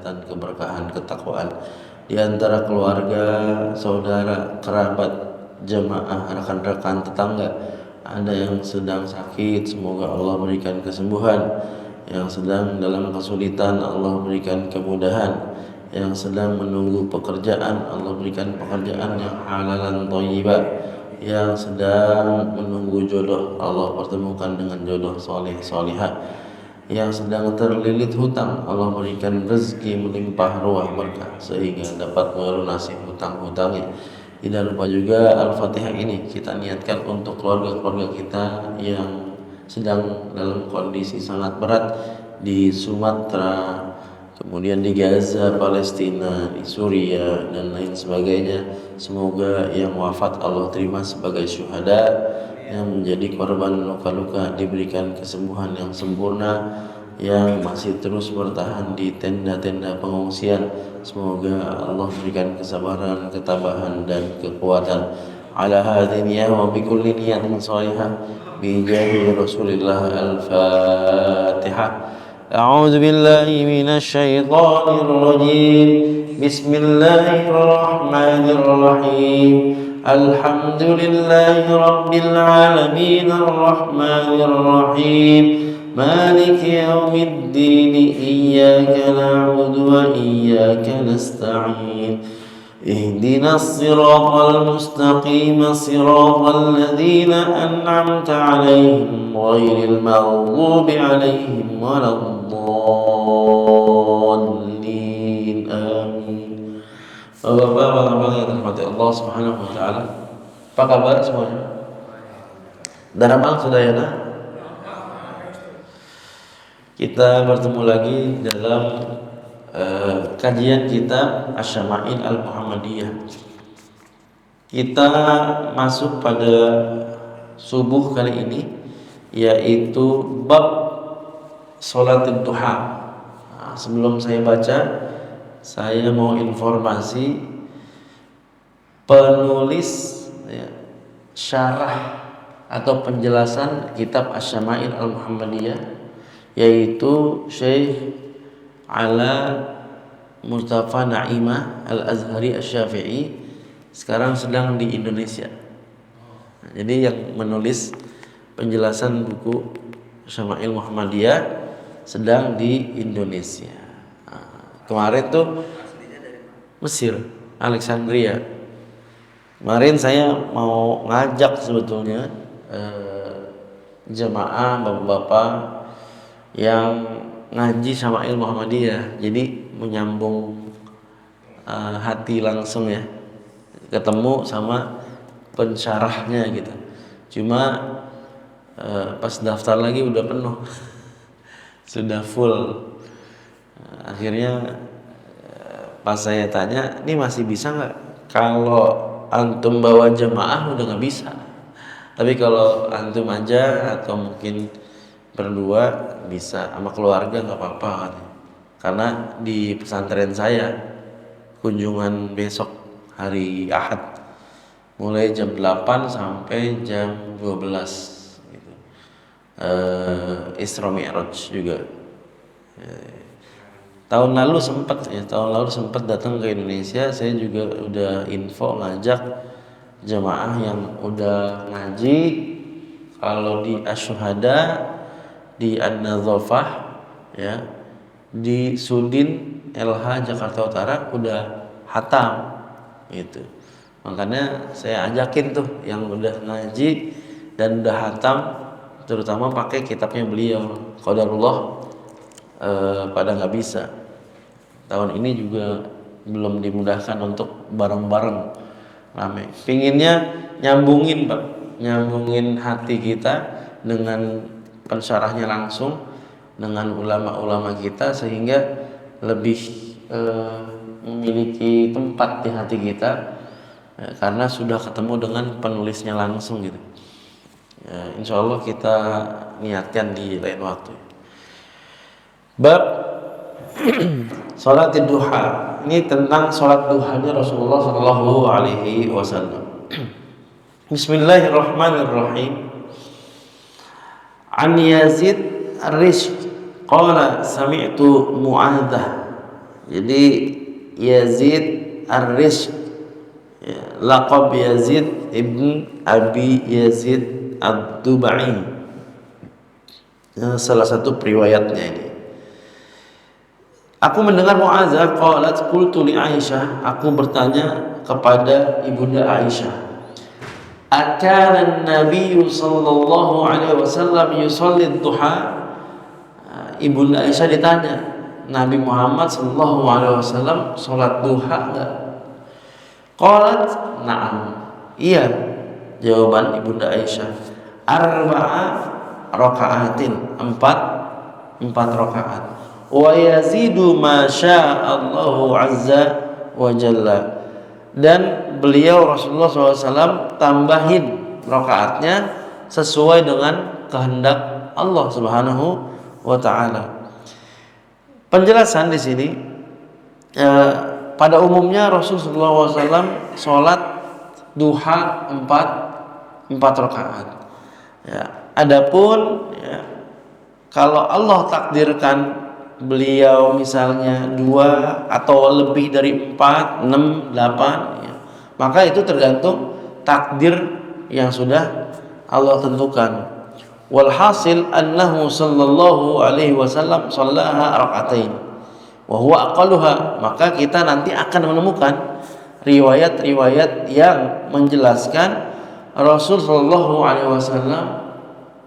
dan keberkahan, ketakwaan di antara keluarga, saudara, kerabat, jemaah, rekan-rekan, tetangga. Ada yang sedang sakit, semoga Allah berikan kesembuhan. Yang sedang dalam kesulitan, Allah berikan kemudahan. Yang sedang menunggu pekerjaan, Allah berikan pekerjaan yang halalan thayyibah. Yang sedang menunggu jodoh, Allah pertemukan dengan jodoh soleh solihah. Yang sedang terlilit hutang, Allah berikan rezeki melimpah ruah berkah sehingga dapat melunasi hutang-hutangnya. Tidak lupa juga Al-Fatihah ini kita niatkan untuk keluarga-keluarga kita yang sedang dalam kondisi sangat berat di Sumatera, kemudian di Gaza, Palestina, di Suriah dan lain sebagainya. Semoga yang wafat Allah terima sebagai syuhada, yang menjadi korban luka-luka diberikan kesembuhan yang sempurna, yang masih terus bertahan di tenda-tenda pengungsian semoga Allah berikan kesabaran, ketabahan dan kekuatan. Ala hadhihi niyyah wa bi kulli niyatin shalihah bi jahi Rasulillah. Al-Fatihah. A'udzu billahi minasy syaithanir rajim. Bismillahirrahmanirrahim. Alhamdulillahi rabbil alamin arrahmanir rahim مالك يوم الدين إياك نعبد وإياك نستعين اهدنا الصراط المستقيم صراط الذين أنعمت عليهم غير المغضوب عليهم ولا الضالين آمين. Bapak-bapak yang dirahmati Allah Subhanahu wa taala. Apa kabar semuanya? Daramal Sudayana. Kita bertemu lagi dalam kajian kitab Asy-Syama'il Al-Muhammadiyah. Kita masuk pada subuh kali ini, yaitu bab salat duha. Nah, sebelum saya baca, saya mau informasi penulis syarah atau penjelasan kitab Asy-Syama'il Al-Muhammadiyah, yaitu Syekh Ala Mustafa Naimah Al-Azhari Asy-Syafi'i, sekarang sedang di Indonesia. Jadi yang menulis penjelasan buku Syama'il Muhammadiyah sedang di Indonesia. Kemarin tuh Mesir, Alexandria. Kemarin saya mau ngajak sebetulnya jemaah bapak-bapak yang ngaji Syama'il Muhammadiyah, jadi menyambung hati langsung ya, ketemu sama pensyarahnya gitu. Cuma pas daftar lagi udah penuh, sudah full. Akhirnya pas saya tanya, ini masih bisa nggak? Kalau antum bawa jemaah udah nggak bisa, tapi kalau antum aja atau mungkin berdua bisa, sama keluarga nggak apa-apa kan? Karena di pesantren saya kunjungan besok hari Ahad mulai jam 8 sampai jam 12 gitu. Isra Mi'raj juga. Tahun lalu sempat datang ke Indonesia, saya juga udah info ngajak jemaah yang udah ngaji kalau di Asy-Syuhada, di An-Nadzafah ya, di Sudin LH Jakarta Utara udah hatam gitu. Makanya saya ajakin tuh yang udah ngaji dan udah hatam, terutama pakai kitabnya beliau. Qadarullah pada nggak bisa. Tahun ini juga belum dimudahkan untuk bareng-bareng rame. Pinginnya nyambungin Pak, nyambungin hati kita dengan pensyarahnya langsung dengan ulama-ulama kita sehingga lebih memiliki tempat di hati kita karena sudah ketemu dengan penulisnya langsung gitu. Insya Allah kita niatkan di lain waktu. Bab salat duha, ini tentang salat duhanya Rasulullah Shallallahu Alaihi Wasallam. Bismillahirrahmanirrahim. An Yazid Ar-Rizq qala sami'tu Mu'adzah. Jadi Yazid Ar-Rizq, ya, laqab Yazid ibn Abi Yazid Ad-Dubai, salah satu periwayatnya ini. Aku mendengar Mu'adzah qalat qultu li Aisyah, aku bertanya kepada ibunda Aisyah, akana Nabi sallallahu alaihi wasallam yusalli duha. Ibunda Aisyah ditanya, Nabi Muhammad sallallahu alaihi wasallam salat duha enggak? Qalat na'am, iya, jawaban ibunda Aisyah. Arba'a raka'atin, empat rakaat. Wa yazidu ma sya'allahu azza wa jalla. Dan beliau Rasulullah SAW tambahin rakaatnya sesuai dengan kehendak Allah Subhanahu wa ta'ala. Penjelasan di sini, pada umumnya Rasulullah SAW sholat duha empat rakaat. Ya, adapun ya, kalau Allah takdirkan beliau misalnya 2 atau lebih dari 4, 6, 8, ya, maka itu tergantung takdir yang sudah Allah tentukan. Walhasil annahu sallallahu alaihi wasallam shallaha rakaatain wa huwa aqalluha. Maka kita nanti akan menemukan riwayat-riwayat yang menjelaskan Rasul sallallahu alaihi wasallam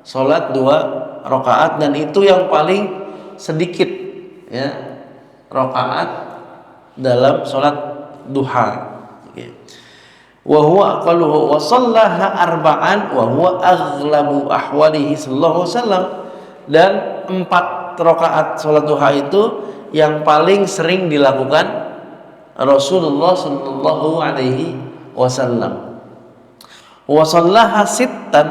salat 2 rakaat, dan itu yang paling sedikit, ya, rakaat dalam salat duha. Wa huwa aqalluhu wa shallaha arba'an wa huwa aghlabu ahwalihi sallallahu alaihi wasallam. Dan 4 rakaat salat duha itu yang paling sering dilakukan Rasulullah sallallahu alaihi wasallam. Wa shallaha sittan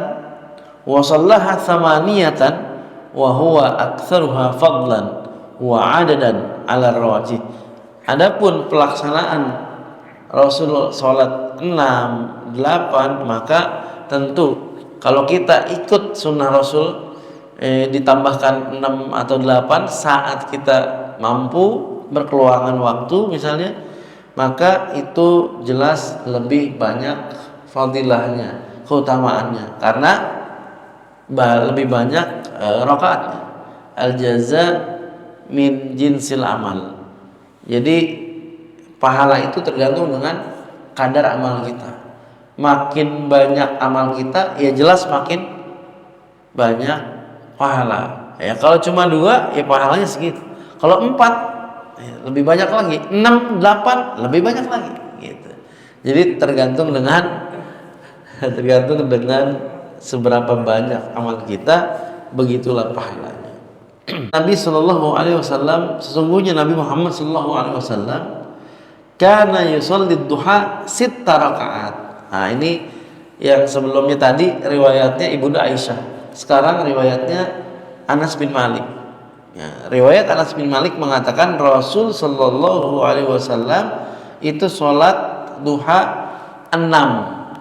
wa shallaha thamaniyatan wa huwa aktsaruha fadlan wa adadan ala rawatib. Adapun pelaksanaan Rasul salat 6, 8, maka tentu kalau kita ikut sunnah Rasul ditambahkan 6 atau 8 saat kita mampu berkeluangan waktu misalnya, maka itu jelas lebih banyak fadilahnya, keutamaannya, karena lebih banyak rakaatnya. Al jaza min jinsil amal. Jadi pahala itu tergantung dengan kadar amal kita. Makin banyak amal kita, ya jelas makin banyak pahala. Ya kalau cuma 2, ya pahalanya segitu. Kalau 4, ya lebih banyak lagi. 6, 8, lebih banyak lagi. Gitu. Jadi tergantung dengan seberapa banyak amal kita, begitulah pahalanya. Nabi Shallallahu Alaihi Wasallam, sesungguhnya Nabi Muhammad Shallallahu Alaihi Wasallam kana yusolli duha 6 rakaat. Nah ini yang sebelumnya tadi riwayatnya ibunda Aisyah, sekarang riwayatnya Anas bin Malik. Ya, riwayat Anas bin Malik mengatakan Rasul Shallallahu Alaihi Wasallam itu sholat duha 6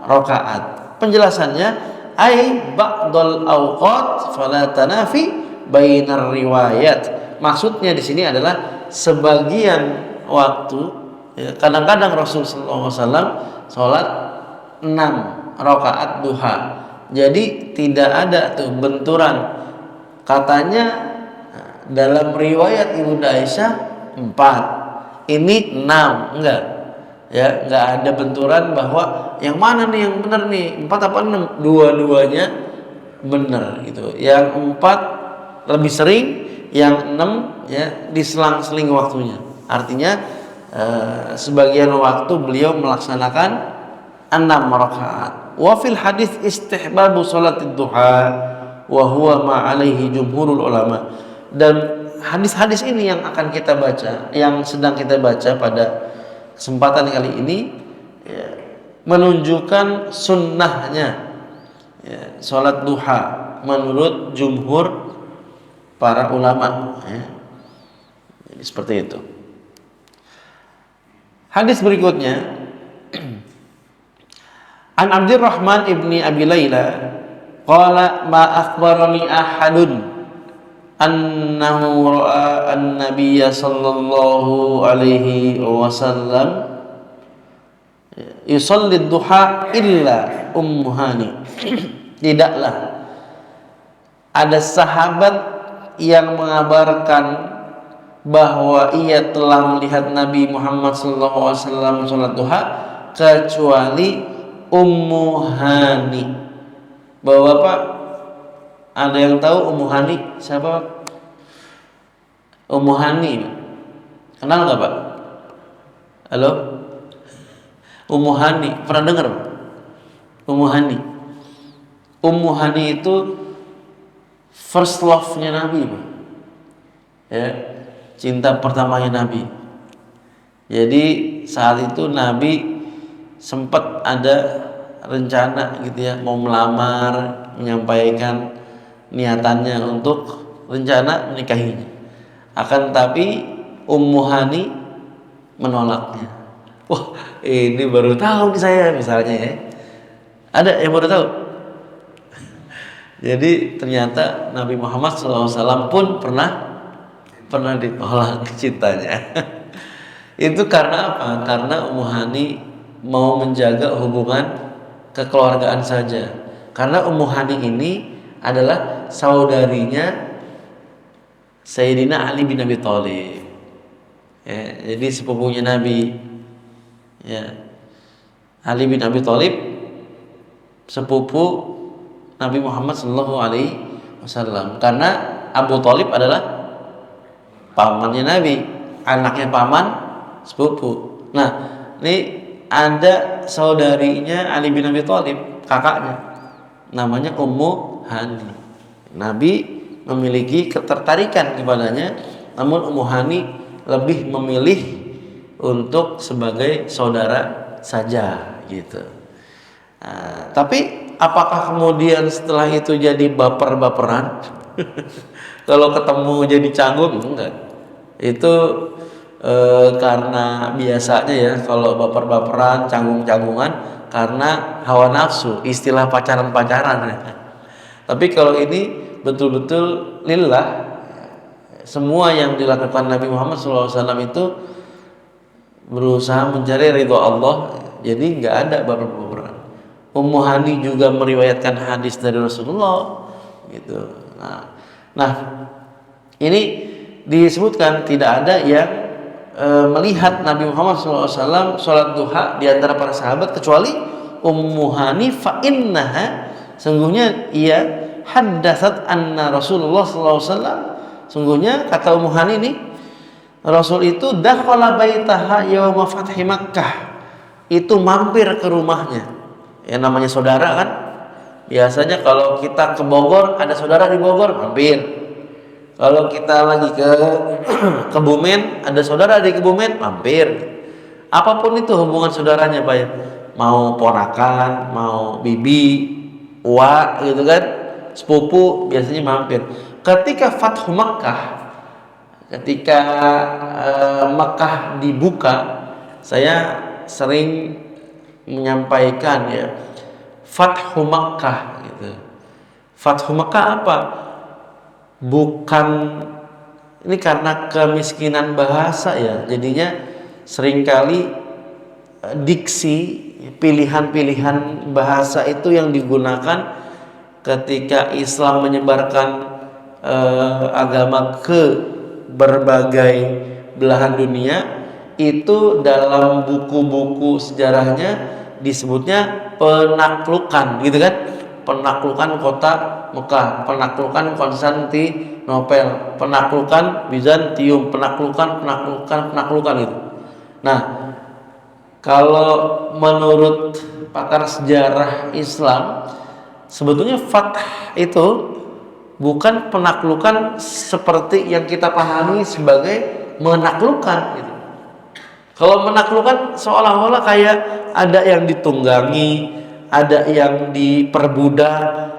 rakaat. Penjelasannya, ai ba'dal awqat fala tanafi bainar riwayat. Maksudnya di sini adalah sebagian waktu. Ya, kadang-kadang Rasul sallallahu alaihi wasallam salat 6 rakaat duha. Jadi tidak ada tuh benturan. Katanya dalam riwayat Ibunda Aisyah 4, ini 6, enggak. Ya, enggak ada benturan bahwa yang mana nih yang benar nih, 4 apa 6? Dua-duanya benar gitu. Yang 4 lebih sering, yang 6 ya diselang-seling waktunya. Artinya sebagian waktu beliau melaksanakan 6 rakaat. Wa fil hadis istihbabu salatid duha wa huwa ma alaihi jumhurul ulama. Dan hadis-hadis ini yang akan kita baca, yang sedang kita baca pada kesempatan kali ini, ya, menunjukkan sunnahnya ya, salat duha menurut jumhur para ulama, ya. Jadi seperti itu. Hadis berikutnya, An Abdurrahman ibni Abi Layla qala ma akhbarani ahadun annahu ra'a an-nabiyya sallallahu alaihi wasallam yusalli duha illa Ummu Hani. Tidaklah ada sahabat yang mengabarkan bahwa ia telah melihat Nabi Muhammad sallallahu alaihi wasallam salat duha kecuali Ummu Hani. Bapak-bapak, ada yang tahu Ummu Hani siapa? Ummu Hani kenal nggak Pak? Halo? Ummu Hani pernah dengar? Ummu Hani. Ummu Hani itu first love-nya Nabi, Pak. Ya, cinta pertamanya Nabi. Jadi saat itu Nabi sempat ada rencana gitu ya, mau melamar, menyampaikan niatannya untuk rencana menikahinya. Akan tapi Ummu Hani menolaknya. Wah, ini baru tahu nih saya misalnya ya. Ada yang baru tahu? Jadi ternyata Nabi Muhammad SAW pun pernah ditolak cintanya. Itu karena apa? Karena Ummu Hani mau menjaga hubungan kekeluargaan saja. Karena Ummu Hani ini adalah saudarinya Sayyidina Ali bin Abi Thalib. Ya, jadi sepupunya Nabi. Ya. Ali bin Abi Thalib sepupu Nabi Muhammad sallallahu alaihi wasallam. Karena Abu Thalib adalah pamannya Nabi, anaknya paman sepupu. Nah, ini ada saudarinya Ali bin Abi Thalib, kakaknya, namanya Ummu Hani. Nabi memiliki ketertarikan kepadanya, namun Ummu Hani lebih memilih untuk sebagai saudara saja gitu. Nah, tapi apakah kemudian setelah itu jadi baper-baperan? Kalau ketemu jadi canggung? Enggak. Itu karena biasanya ya kalau baper-baperan, canggung-canggungan karena hawa nafsu, istilah pacaran-pacaran. Tapi kalau ini betul-betul lillah, semua yang dilakukan Nabi Muhammad SAW itu berusaha mencari ridho Allah, jadi nggak ada baper-baperan. Ummu Hani juga meriwayatkan hadis dari Rasulullah gitu. Nah, ini disebutkan tidak ada yang melihat Nabi Muhammad SAW sholat duha di antara para sahabat kecuali Ummu Hani, fa innaha, sungguhnya ia haddatsat anna Rasulullah SAW, sungguhnya kata Ummu Hani ini, Rasul itu dakhala baitaha yauma fathi Makkah, itu mampir ke rumahnya. Ya namanya saudara kan, biasanya kalau kita ke Bogor ada saudara di Bogor mampir. Kalau kita lagi ke Kebumen, ada saudara di Kebumen, mampir. Apapun itu hubungan saudaranya, Pak ya. Mau ponakan, mau bibi, uwa gitu kan, sepupu biasanya mampir. Ketika Fathu Makkah, ketika Makkah dibuka, saya sering menyampaikan ya, Fathu Makkah gitu. Fathu Makkah apa? Bukan, ini karena kemiskinan bahasa ya, jadinya seringkali diksi, pilihan-pilihan bahasa itu yang digunakan ketika Islam menyebarkan agama ke berbagai belahan dunia, itu dalam buku-buku sejarahnya disebutnya penaklukan gitu kan, penaklukan kota Mekah, penaklukan Konstantinopel, penaklukan Bizantium, penaklukan itu. Nah, kalau menurut pakar sejarah Islam, sebetulnya fath itu bukan penaklukan seperti yang kita pahami sebagai menaklukkan gitu. Kalau menaklukkan seolah-olah kayak ada yang ditunggangi, ada yang diperbudak,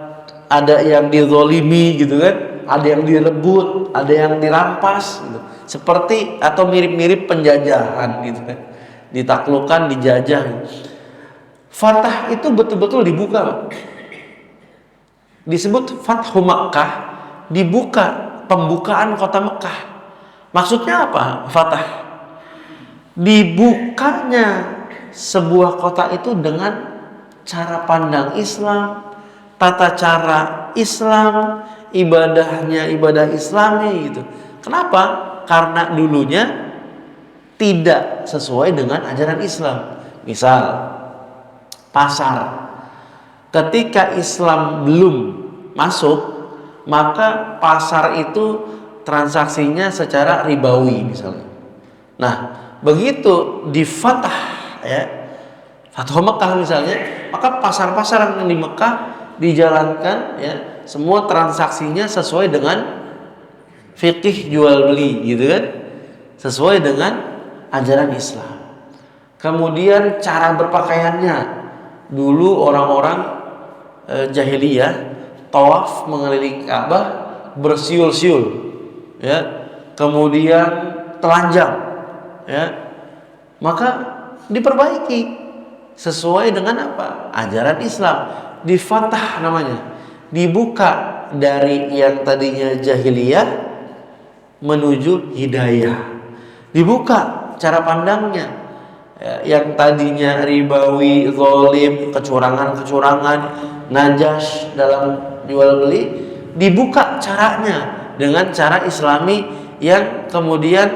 ada yang dizolimi gitu kan, ada yang direbut, ada yang dirampas gitu. Seperti atau mirip-mirip penjajahan gitu kan, ditaklukkan, dijajah gitu. Fatah itu betul-betul dibuka, Pak. Disebut Fathu Makkah, dibuka pembukaan kota Mekah. Maksudnya apa? Fatah. Dibukanya sebuah kota itu dengan cara pandang Islam, tata cara Islam, ibadahnya ibadah Islami gitu. Kenapa? Karena dulunya tidak sesuai dengan ajaran Islam. Misal pasar, ketika Islam belum masuk, maka pasar itu transaksinya secara ribawi misalnya. Nah, begitu di Fatah, ya, Fathu Mekah misalnya, maka pasar-pasar yang di Mekah dijalankan, ya, semua transaksinya sesuai dengan fikih jual beli, gitu kan, sesuai dengan ajaran Islam. Kemudian cara berpakaiannya, dulu orang-orang jahiliyah tawaf mengelilingi Ka'bah bersiul-siul, ya, kemudian telanjang, ya, maka diperbaiki sesuai dengan apa? Ajaran Islam. Difatah namanya, dibuka dari yang tadinya jahiliyah menuju hidayah, dibuka cara pandangnya, ya, yang tadinya ribawi, zalim, kecurangan-kecurangan, najas dalam jual beli, dibuka caranya dengan cara Islami yang kemudian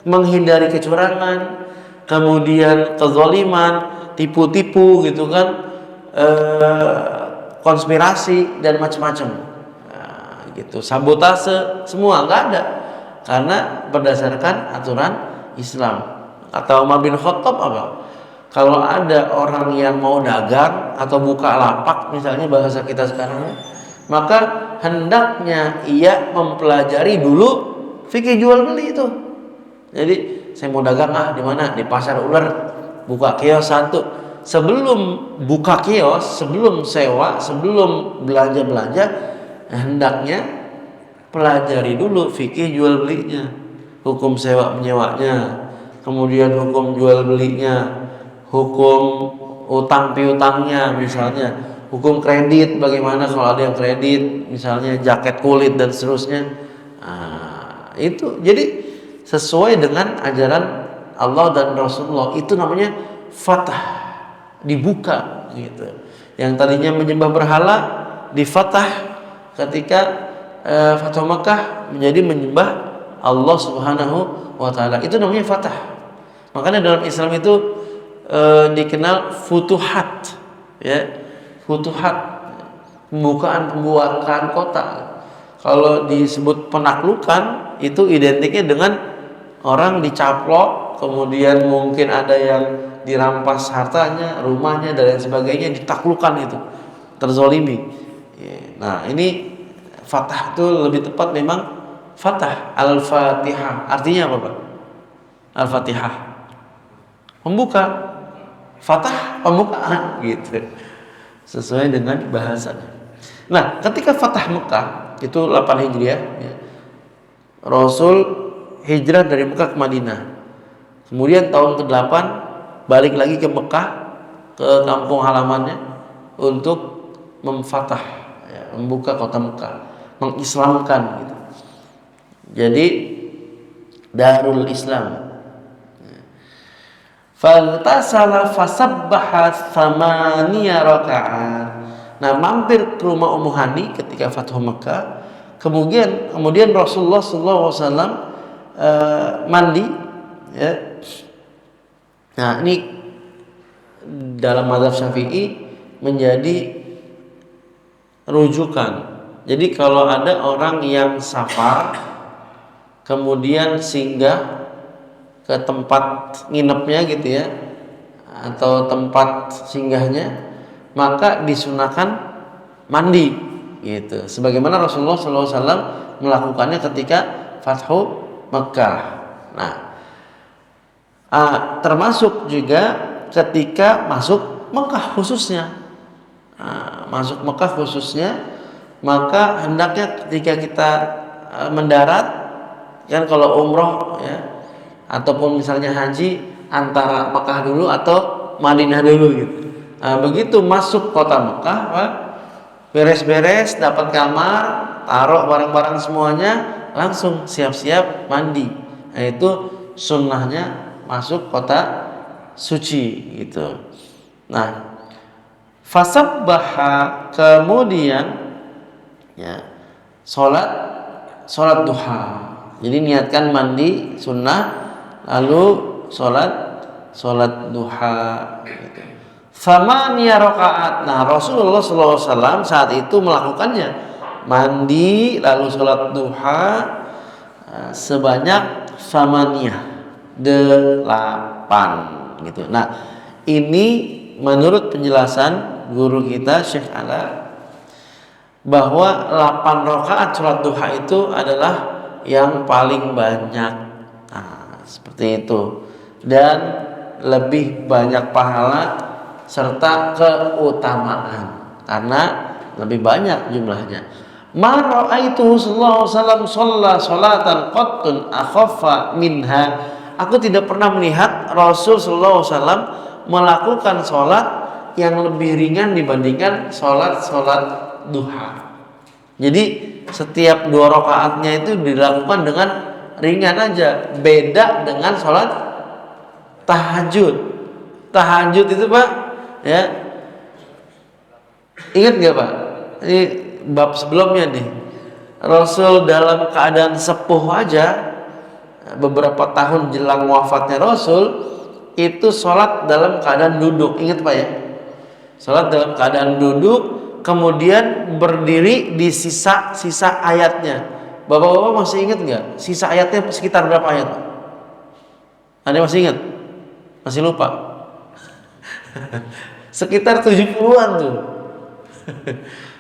menghindari kecurangan, kemudian kezaliman, tipu-tipu gitu kan, konspirasi dan macam-macam, gitu, sabotase, semua nggak ada, karena berdasarkan aturan Islam. Atau Umar bin Khattab apa? Kalau ada orang yang mau dagang atau buka lapak misalnya bahasa kita sekarang, maka hendaknya ia mempelajari dulu fikih jual beli itu. Jadi saya mau dagang di mana? Di pasar ular, buka kios satu. Sebelum buka kios, sebelum sewa, sebelum belanja-belanja, hendaknya pelajari dulu fikih jual belinya, hukum sewa menyewanya, kemudian hukum jual belinya, hukum utang piutangnya misalnya, hukum kredit, bagaimana kalau ada yang kredit misalnya jaket kulit dan seterusnya. Itu jadi sesuai dengan ajaran Allah dan Rasulullah, itu namanya fatah, dibuka gitu. Yang tadinya menyembah berhala difatah ketika Fathu Makkah menjadi menyembah Allah Subhanahu wa taala. Itu namanya fatah. Makanya dalam Islam itu dikenal futuhat, ya, futuhat, pembukaan kota. Kalau disebut penaklukan itu identiknya dengan orang dicaplok, kemudian mungkin ada yang dirampas hartanya, rumahnya dan lain sebagainya, ditaklukkan, itu terzolimi. Nah, ini fatah itu lebih tepat memang fatah. Al-Fatihah artinya apa, Pak? Al-Fatihah membuka, fatah pembukaan, gitu, sesuai dengan bahasanya. Nah, ketika Fatah Mekah itu 8 Hijriah, ya, Rasul hijrah dari Mekah ke Madinah. Kemudian tahun ke-8 balik lagi ke Mekah, ke kampung halamannya, untuk memfatah, ya, membuka kota Mekah, mengislamkan, gitu. Jadi Darul Islam. Faltasala fasabbaha thamaniya raka'at. Nah, mampir ke rumah Ummu Hani ketika Fathu Mekah. Kemudian Rasulullah SAW mandi, ya. Nah, ini dalam mazhab Syafi'i menjadi rujukan. Jadi kalau ada orang yang safar kemudian singgah ke tempat nginepnya, gitu ya, atau tempat singgahnya, maka disunahkan mandi, gitu, sebagaimana Rasulullah SAW melakukannya ketika Fathu Mekah. Nah, termasuk juga ketika masuk Mekah khususnya, masuk Mekah khususnya, maka hendaknya ketika kita mendarat, kan kalau umroh, ya, ataupun misalnya haji, antara Mekah dulu atau Madinah dulu, gitu. Begitu masuk kota Mekah, beres-beres, dapat kamar, taruh barang-barang semuanya, langsung siap-siap mandi. Nah, itu sunnahnya masuk kota suci gitu. Nah, fasabbaha, kemudian ya sholat duha. Jadi niatkan mandi sunnah, lalu sholat duha gitu. Thamaniyah rakaat. Nah, Rasulullah SAW saat itu melakukannya, mandi lalu sholat duha sebanyak thamaniyah, 8 gitu. Nah, ini menurut penjelasan guru kita Syekh Ala, bahwa 8 rakaat sholat duha itu adalah yang paling banyak. Nah, seperti itu, dan lebih banyak pahala serta keutamaan karena lebih banyak jumlahnya. Ma ra'aitu sallallahu alaihi wasallam shalla salatan qattun akhaffa minha. Aku tidak pernah melihat Rasul sallallahu alaihi wasallam melakukan sholat yang lebih ringan dibandingkan sholat duha. Jadi setiap 2 rakaatnya itu dilakukan dengan ringan aja. Beda dengan sholat tahajud. Tahajud itu Pak, ya, ingat nggak Pak? Ini bab sebelumnya nih. Rasul dalam keadaan sepuh aja, beberapa tahun jelang wafatnya Rasul, itu sholat dalam keadaan duduk. Ingat Pak ya? Sholat dalam keadaan duduk, kemudian berdiri di sisa ayatnya. Bapak-bapak masih ingat nggak? Sisa ayatnya sekitar berapa ayat? Ada yang masih ingat? Masih lupa? Sekitar 70-an tuh.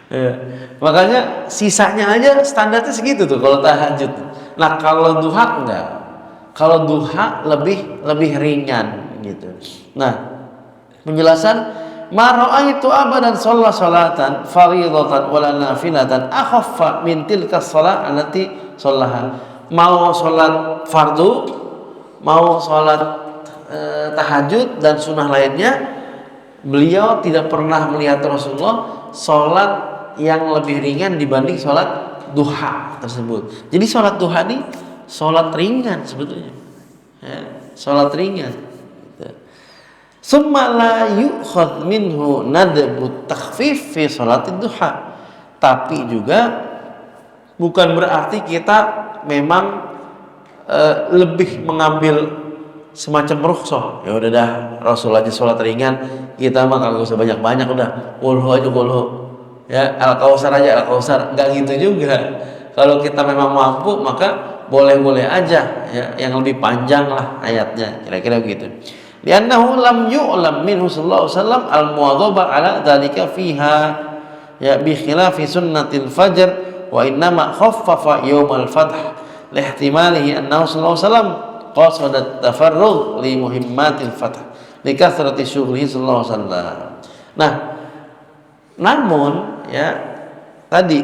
Ya. Makanya sisanya aja standarnya segitu tuh kalau tahajud. Nah, kalau duha enggak. Kalau duha lebih ringan gitu. Nah, penjelasan ma ra'aitu abadan salatan fardhatan wala nafilatan akhaffa min tilka shalah allati shallaha. Mau salat fardu, mau salat tahajud dan sunnah lainnya, beliau tidak pernah melihat Rasulullah sholat yang lebih ringan dibanding sholat duha tersebut. Jadi sholat duha ini sholat ringan sebetulnya, ya, sholat ringan. Summa la yu'khadh minhu nadbu takhfif fi sholat duha. Tapi juga bukan berarti kita memang lebih mengambil semacam rukhsah. Ya udah dah, Rasul aja sholat ringan, kita mah kagak usah banyak-banyak, udah qulhu aja qulhu. Ya, Al-Kautsar aja Al-Kautsar, enggak gitu juga. Kalau kita memang mampu maka boleh-boleh aja ya, yang lebih panjang lah ayatnya, kira-kira begitu. Li'annahu lam yu'lam minhu sallallahu alaihi wasallam al-muwadhabah ala dzalika fiha, ya, bi khilafi sunnatil fajr wa innama khaffafa yaumal fath lihtimalihi annahu sallallahu alaihi wasallam qasadat tafarrugh li muhimmatil fath li kathrati syughlihi sallallahu alaihi wasallam. Nah, namun ya tadi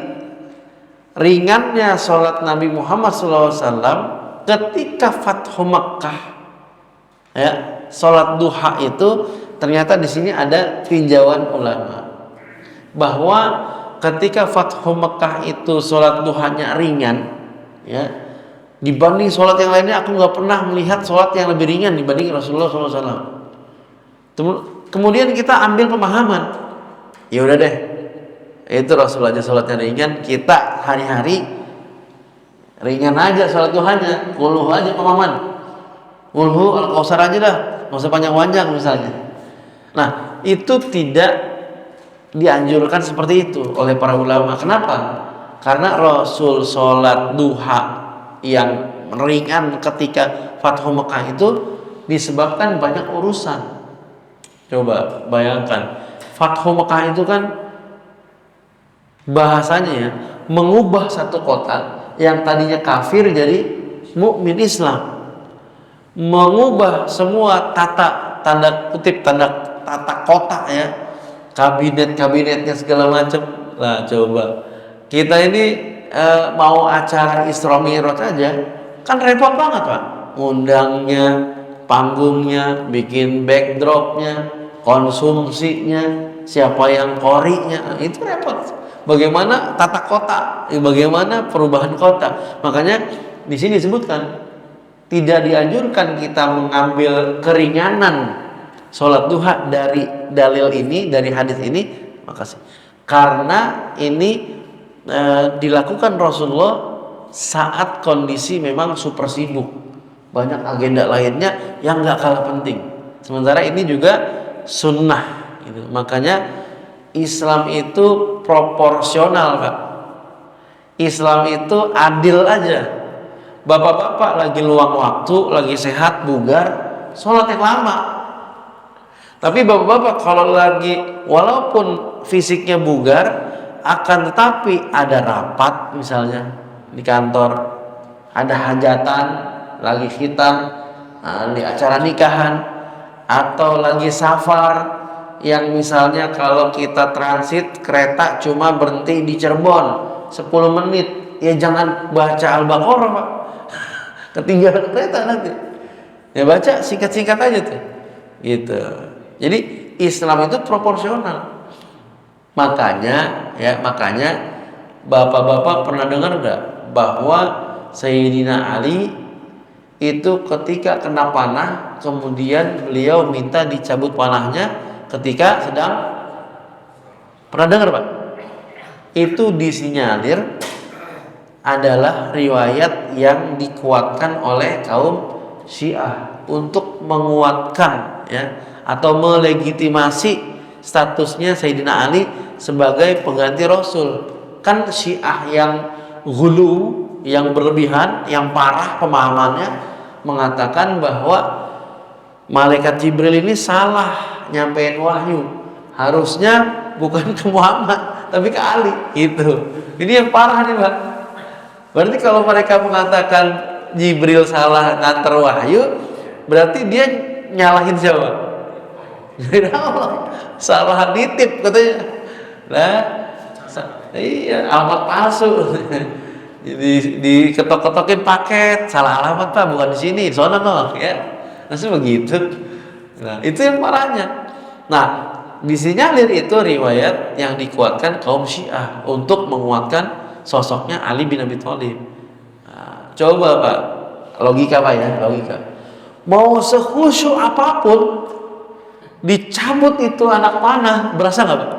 ringannya sholat Nabi Muhammad sallallahu alaihi wasallam ketika Fathu Makkah, ya, sholat duha itu ternyata di sini ada tinjauan ulama bahwa ketika Fathu Makkah itu sholat duhanya ringan, ya, dibanding sholat yang lainnya aku nggak pernah melihat sholat yang lebih ringan dibanding Rasulullah SAW. Kemudian kita ambil pemahaman, ya udah deh, itu Rasul aja sholatnya ringan, kita hari-hari ringan aja sholat duhanya, qulhu aja pemahaman, qulhu Al-Kautsar aja dah, nggak usah panjang-panjang misalnya. Nah, itu tidak dianjurkan seperti itu oleh para ulama. Kenapa? Karena Rasul sholat duha yang ringan ketika Fathu Mekah itu disebabkan banyak urusan. Coba bayangkan, Fathu Mekah itu kan bahasanya ya, mengubah satu kota yang tadinya kafir jadi mukmin Islam, mengubah semua tata kota ya, kabinetnya segala macam. Nah, coba kita ini mau acara Isra Mi'raj aja kan repot banget Pak, undangnya, panggungnya, bikin backdropnya, konsumsinya, siapa yang korinya, itu repot. bagaimana tata kota, bagaimana perubahan kota. Makanya di sini disebutkan tidak dianjurkan kita mengambil keringanan sholat duha dari dalil ini, dari hadis ini. Makasih. Karena ini dilakukan Rasulullah saat kondisi memang super sibuk, banyak agenda lainnya yang nggak kalah penting. Sementara ini juga sunnah, gitu. Makanya Islam itu proporsional, Kak. Islam itu adil aja. Bapak-bapak lagi luang waktu, lagi sehat, bugar, sholat yang lama. Tapi bapak-bapak kalau lagi walaupun fisiknya bugar, akan tetapi ada rapat misalnya di kantor, ada hajatan, lagi khitan, di acara nikahan, atau lagi safar yang misalnya kalau kita transit kereta cuma berhenti di Cirebon 10 menit, ya jangan baca Al-Baqarah, Pak. Ketinggalan kereta nanti. Ya baca singkat-singkat aja tuh. Gitu. Jadi Islam itu proporsional. Makanya bapak-bapak pernah dengar nggak bahwa Sayyidina Ali itu ketika kena panah, kemudian beliau minta dicabut panahnya ketika sedang, pernah dengar, Pak? Itu disinyalir adalah riwayat yang dikuatkan oleh kaum Syiah untuk menguatkan, ya, atau melegitimasi statusnya Sayyidina Ali sebagai pengganti Rasul. Kan Syiah yang ghulu, yang berlebihan, yang parah pemahamannya, mengatakan bahwa malaikat Jibril ini salah nyampein wahyu, harusnya bukan ke Muhammad tapi ke Ali, gitu. Ini yang parah nih, Pak. Berarti kalau mereka mengatakan Jibril salah nganter wahyu, berarti dia nyalahin siapa? Allah. Salah nitip katanya. Nah, iya, alamat palsu. Jadi diketok-ketokin paket, salah alamat, Pak, bukan di sini, di sana no, ya. Masih begitu. Nah, itu yang parahnya. Nah, disinyalir itu riwayat yang dikuatkan kaum Syiah untuk menguatkan sosoknya Ali bin Abi Thalib. Nah, coba, Pak, logika, Pak, ya, logika. Mau sekhusyuk apapun dicabut itu anak panah, berasa nggak, Pak?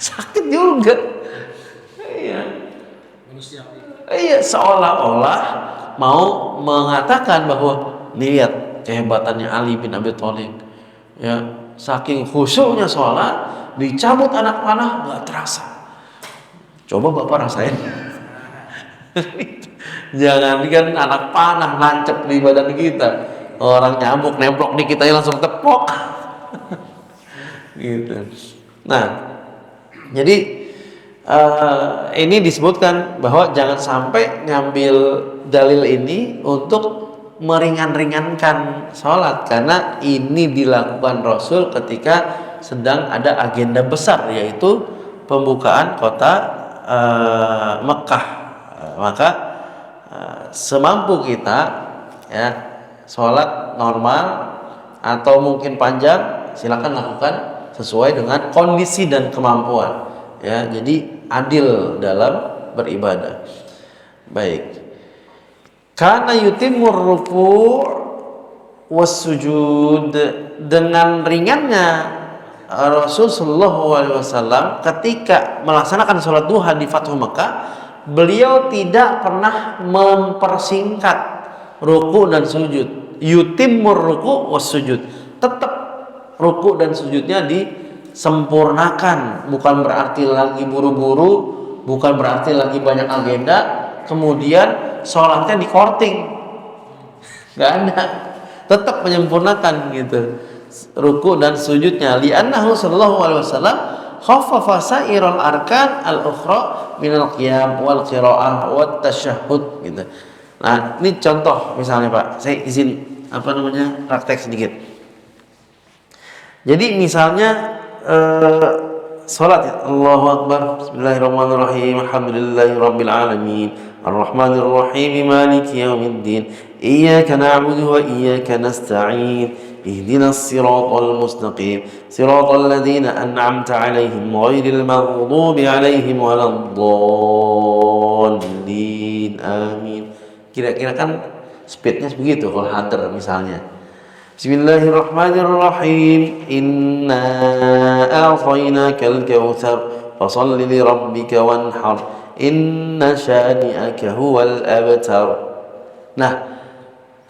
Sakit juga. Iya. Iya, seolah-olah mau mengatakan bahwa lihat kehebatannya Ali bin Abi Thalib. Ya, saking khusyuknya sholat, dicabut anak panah nggak terasa. Coba Bapak rasain. Jangan kan anak panah nancep di badan kita. Orang nyamuk nemplok di kita langsung tepok. Gitu. Nah, jadi ini disebutkan bahwa jangan sampai ngambil dalil ini untuk meringan-ringankan sholat, karena ini dilakukan Rasul ketika sedang ada agenda besar, yaitu pembukaan kota Mekah. Maka semampu kita, ya, sholat normal atau mungkin panjang, silakan lakukan sesuai dengan kondisi dan kemampuan, ya. Jadi adil dalam beribadah. Baik. Karena yutimur ruku' wassujud, dengan ringannya Rasul sallallahu alaihi wasallam ketika melaksanakan sholat duha di Fathu Mekah, beliau tidak pernah mempersingkat ruku' dan sujud. Yutimur ruku' wassujud, tetap ruku' dan sujudnya disempurnakan, bukan berarti lagi buru-buru, bukan berarti lagi banyak agenda kemudian sholatnya di korting, nggak ada, tetap menyempurnakan gitu ruku dan sujudnya. Li'annahu sallallahu alaihi wasallam khaffafa sa'iral arkan al-ukhra minal qiyam wal qira'ah wat tasyahhud gitu. Nah, ini contoh misalnya, Pak, saya izin praktek sedikit. Jadi misalnya sholat, ya, Allahu Akbar, Bismillahirrahmanirrahim, Alhamdulillahirabbil alamin, Ar-Rahmanir Rahim, Maliki yaumiddin, Iyyaka na'budu wa iyyaka nasta'in, ihdinas siratal mustaqim siratal ladzina an'amta 'alaihim ghairil maghdubi 'alaihim waladdallin. Amin. Kira-kira kan speednya begitu kalau hunter misalnya. Bismillahirrahmanirrahim. Inna a'tainakal kautsar fasalli li rabbika wanhar inna syani'aka huwal abtar. Nah,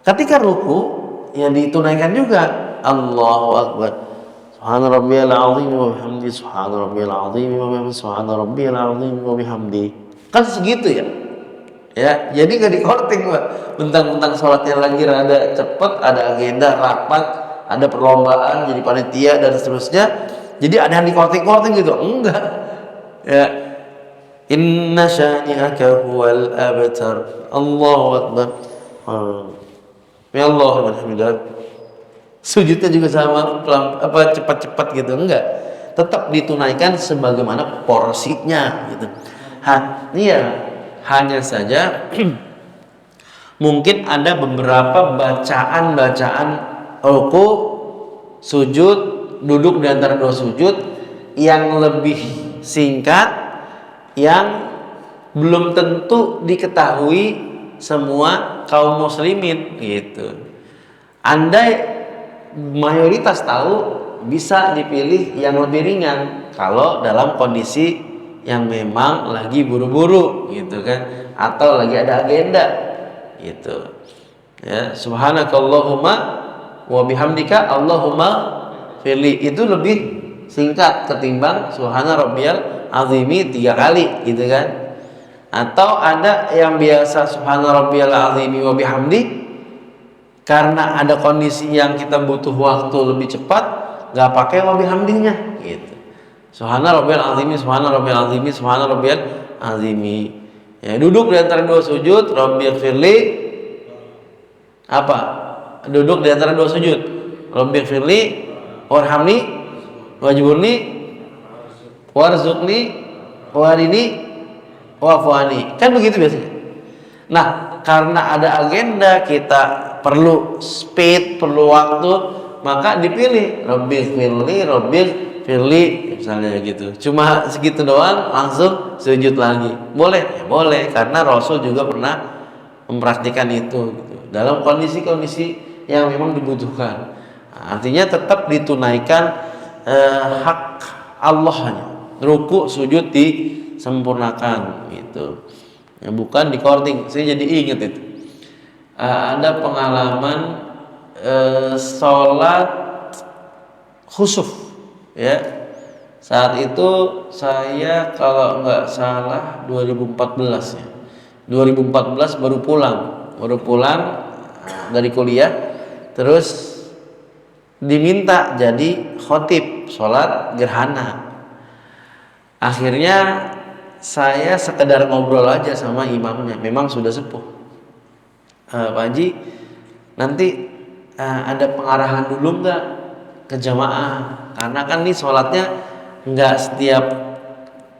ketika ruku yang ditunaikan juga Allahu Akbar. Subhana rabbiyal azim wa bihamdi subhana rabbiyal azim wa bihamdi subhana rabbiyal azim wa bihamdi. Kan segitu ya. Ya, jadi gak dikorting, Pak. Bentang-bentang sholatnya lagi rada cepet, ada agenda rapat, ada perlombaan jadi panitia dan seterusnya. Jadi ada yang dikorting-korting gitu. Enggak. Ya. Inna syani'aka huwal abtar. Allahu Akbar. Ya Allah, alhamdulillah. Sujudnya juga sama, cepat-cepat gitu, enggak. Tetap ditunaikan sebagaimana porsinya gitu. Iya. Hanya saja mungkin ada beberapa bacaan-bacaan ruku, sujud, duduk di antara dua sujud yang lebih singkat, yang belum tentu diketahui semua kaum muslimin gitu. Andai mayoritas tahu, bisa dipilih yang lebih ringan kalau dalam kondisi yang memang lagi buru-buru gitu kan, atau lagi ada agenda gitu ya. Subhanakallahumma wa bihamdika Allahumma firli, itu lebih singkat ketimbang subhana rabbiyal azimi 3 kali gitu kan. Atau ada yang biasa subhana rabbiyal azimi wa bihamdi, karena ada kondisi yang kita butuh waktu lebih cepat, nggak pakai wa bihamdinya gitu. Subhana rabbiyal azimi, subhana rabbiyal azimi, subhana rabbiyal azimi. Ya, duduk di antara dua sujud, rabbighfirli apa? Duduk di antara dua sujud. Rabbighfirli warhamni wajburni warzuqni warini wa'fuani. Kan begitu biasanya. Nah, karena ada agenda, kita perlu speed, perlu waktu, maka dipilih Rabbighfirli misalnya gitu. Cuma segitu doang langsung sujud lagi. Boleh? Ya, boleh, karena Rasul juga pernah mempraktikkan itu gitu, dalam kondisi-kondisi yang memang dibutuhkan. Nah, artinya tetap ditunaikan hak Allahnya. Ruku, sujud disempurnakan gitu. Ya, bukan dikorting. Saya jadi ingat itu. Ada pengalaman sholat khusuf ya. Saat itu saya kalau nggak salah 2014 ya. 2014 baru pulang dari kuliah, terus diminta jadi khotib sholat gerhana. Akhirnya saya sekedar ngobrol aja sama imamnya, memang sudah sepuh. Pak Haji, nanti ada pengarahan dulu nggak ke jamaah? Karena kan nih sholatnya nggak setiap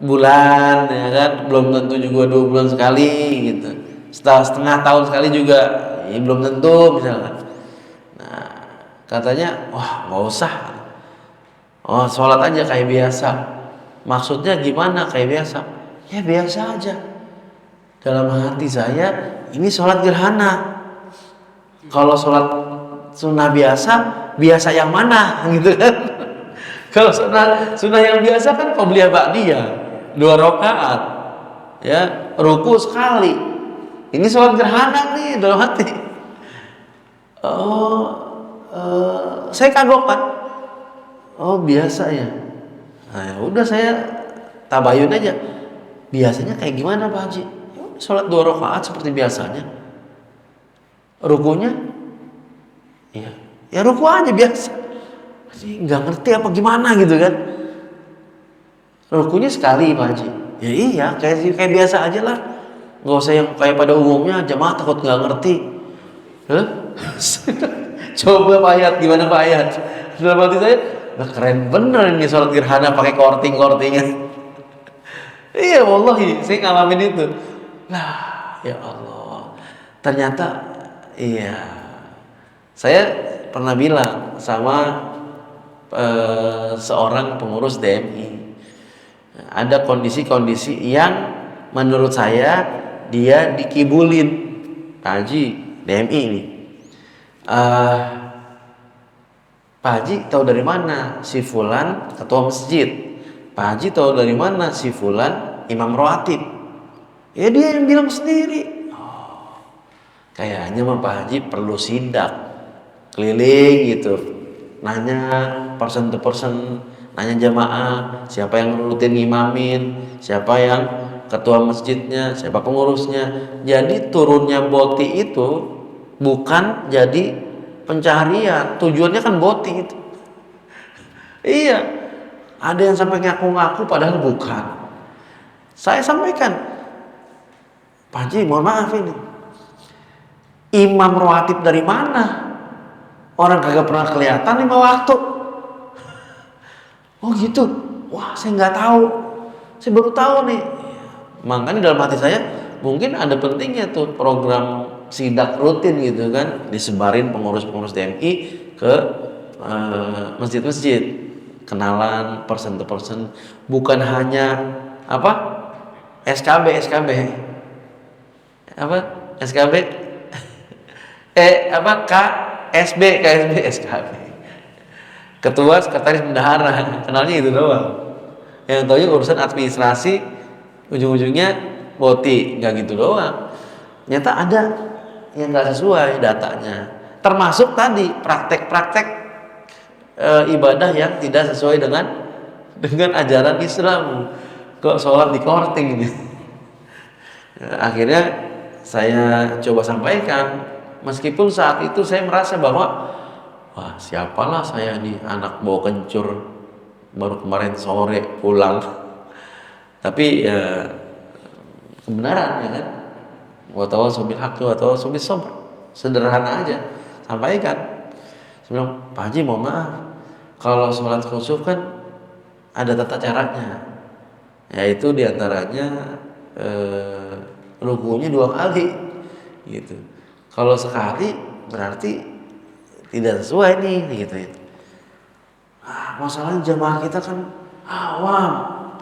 bulan ya kan, belum tentu juga 2 bulan sekali gitu, setengah tahun sekali juga ya, belum tentu misalkan. Nah, katanya wah nggak usah, sholat aja kayak biasa. Maksudnya gimana kayak biasa? Ya biasa aja. Dalam hati saya ini sholat gerhana. Kalau sholat sunnah biasa yang mana gitu kan? Kalau sunnah yang biasa kan qobliyah ba'diyah 2 rakaat, ya ruku sekali. Ini sholat gerhana nih dalam hati. Saya kagok kan? Oh biasa ya. Nah, ya udah saya tabayun aja. Biasanya kayak gimana Pak Haji? Sholat 2 rakaat seperti biasanya. Rukunya, ya ruku aja biasa. Nggak ngerti apa gimana gitu kan? Rukunya sekali Pak Haji. Ya iya, kayak biasa aja lah. Nggak usah yang kayak pada umumnya jamaah takut nggak ngerti. Coba Pak Ayat, gimana Pak Ayat? Dalam hati saya, keren bener ini sholat gerhana pakai korting-kortingan. Iya wallahi, saya ngalamin itu. Lah, ya Allah. Ternyata iya. Saya pernah bilang sama seorang pengurus DMI, ada kondisi-kondisi yang menurut saya dia dikibulin. Pak Haji DMI ini, Pak Haji tahu dari mana si Fulan ketua masjid, Pak Haji tahu dari mana si Fulan imam rawatib. Ya dia yang bilang sendiri. Kayaknya mah Pak Haji perlu sidak keliling gitu, nanya person to person, nanya jamaah siapa yang rutin ngimamin, siapa yang ketua masjidnya, siapa pengurusnya. Jadi turunnya boti itu bukan jadi pencaharian, tujuannya kan boti itu. Iya, ada yang sampai ngaku-ngaku padahal bukan. Saya sampaikan, Pak Haji mohon maaf ini, imam rawatib dari mana? Orang kagak pernah kelihatan 5 waktu. Oh gitu, wah saya nggak tahu, saya baru tahu nih. Makanya dalam hati saya mungkin ada pentingnya tuh program sidak rutin gitu kan, disebarin pengurus-pengurus DMI ke masjid-masjid, kenalan person to person, bukan hanya apa SKB apa SKB apa KSB SKB, ketua sekretaris bendahara, kenalnya itu doang. Yang tahu urusan administrasi ujung-ujungnya boti, nggak gitu doang. Nyata ada yang nggak sesuai datanya, termasuk tadi praktek-praktek ibadah yang tidak sesuai dengan ajaran Islam. Kok sholat di korting ini? Akhirnya saya coba sampaikan, meskipun saat itu saya merasa bahwa wah siapalah saya nih, anak bawa kencur baru kemarin sore pulang. Tapi ya kebenaran ya kan, wa tawassaw bil haqqi wa tawassaw bis sabr, sederhana aja sampaikan. Saya bilang, Pak Haji mohon maaf, kalau sholat khusuf kan ada tata caranya, yaitu diantaranya rukunya 2 kali gitu. Kalau sekali berarti tidak sesuai nih gitu. Masalahnya jamaah kita kan awam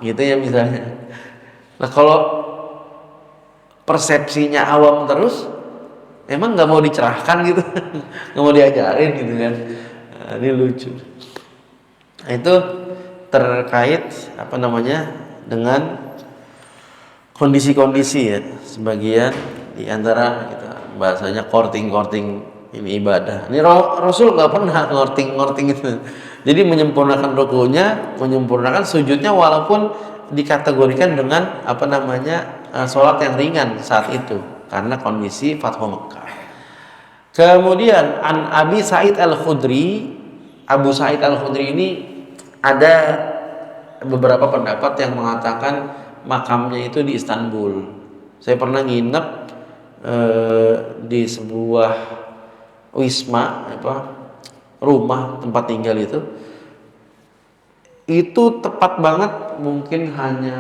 gitu ya misalnya. Nah kalau persepsinya awam terus, emang nggak mau dicerahkan gitu, nggak mau diajarin gitu kan. Nah, ini lucu. Nah, itu terkait apa namanya dengan kondisi-kondisi ya, sebagian di antara kita bahasanya korting ini ibadah. Ini Rasul nggak pernah ngorting itu. Jadi menyempurnakan rukunya, menyempurnakan sujudnya, walaupun dikategorikan dengan apa namanya sholat yang ringan saat itu karena kondisi Fathu Mekah. Kemudian an Abi Sa'id Al-Khudri, Abu Sa'id Al-Khudri ini ada beberapa pendapat yang mengatakan makamnya itu di Istanbul. Saya pernah nginep di sebuah wisma, rumah tempat tinggal itu tepat banget, mungkin hanya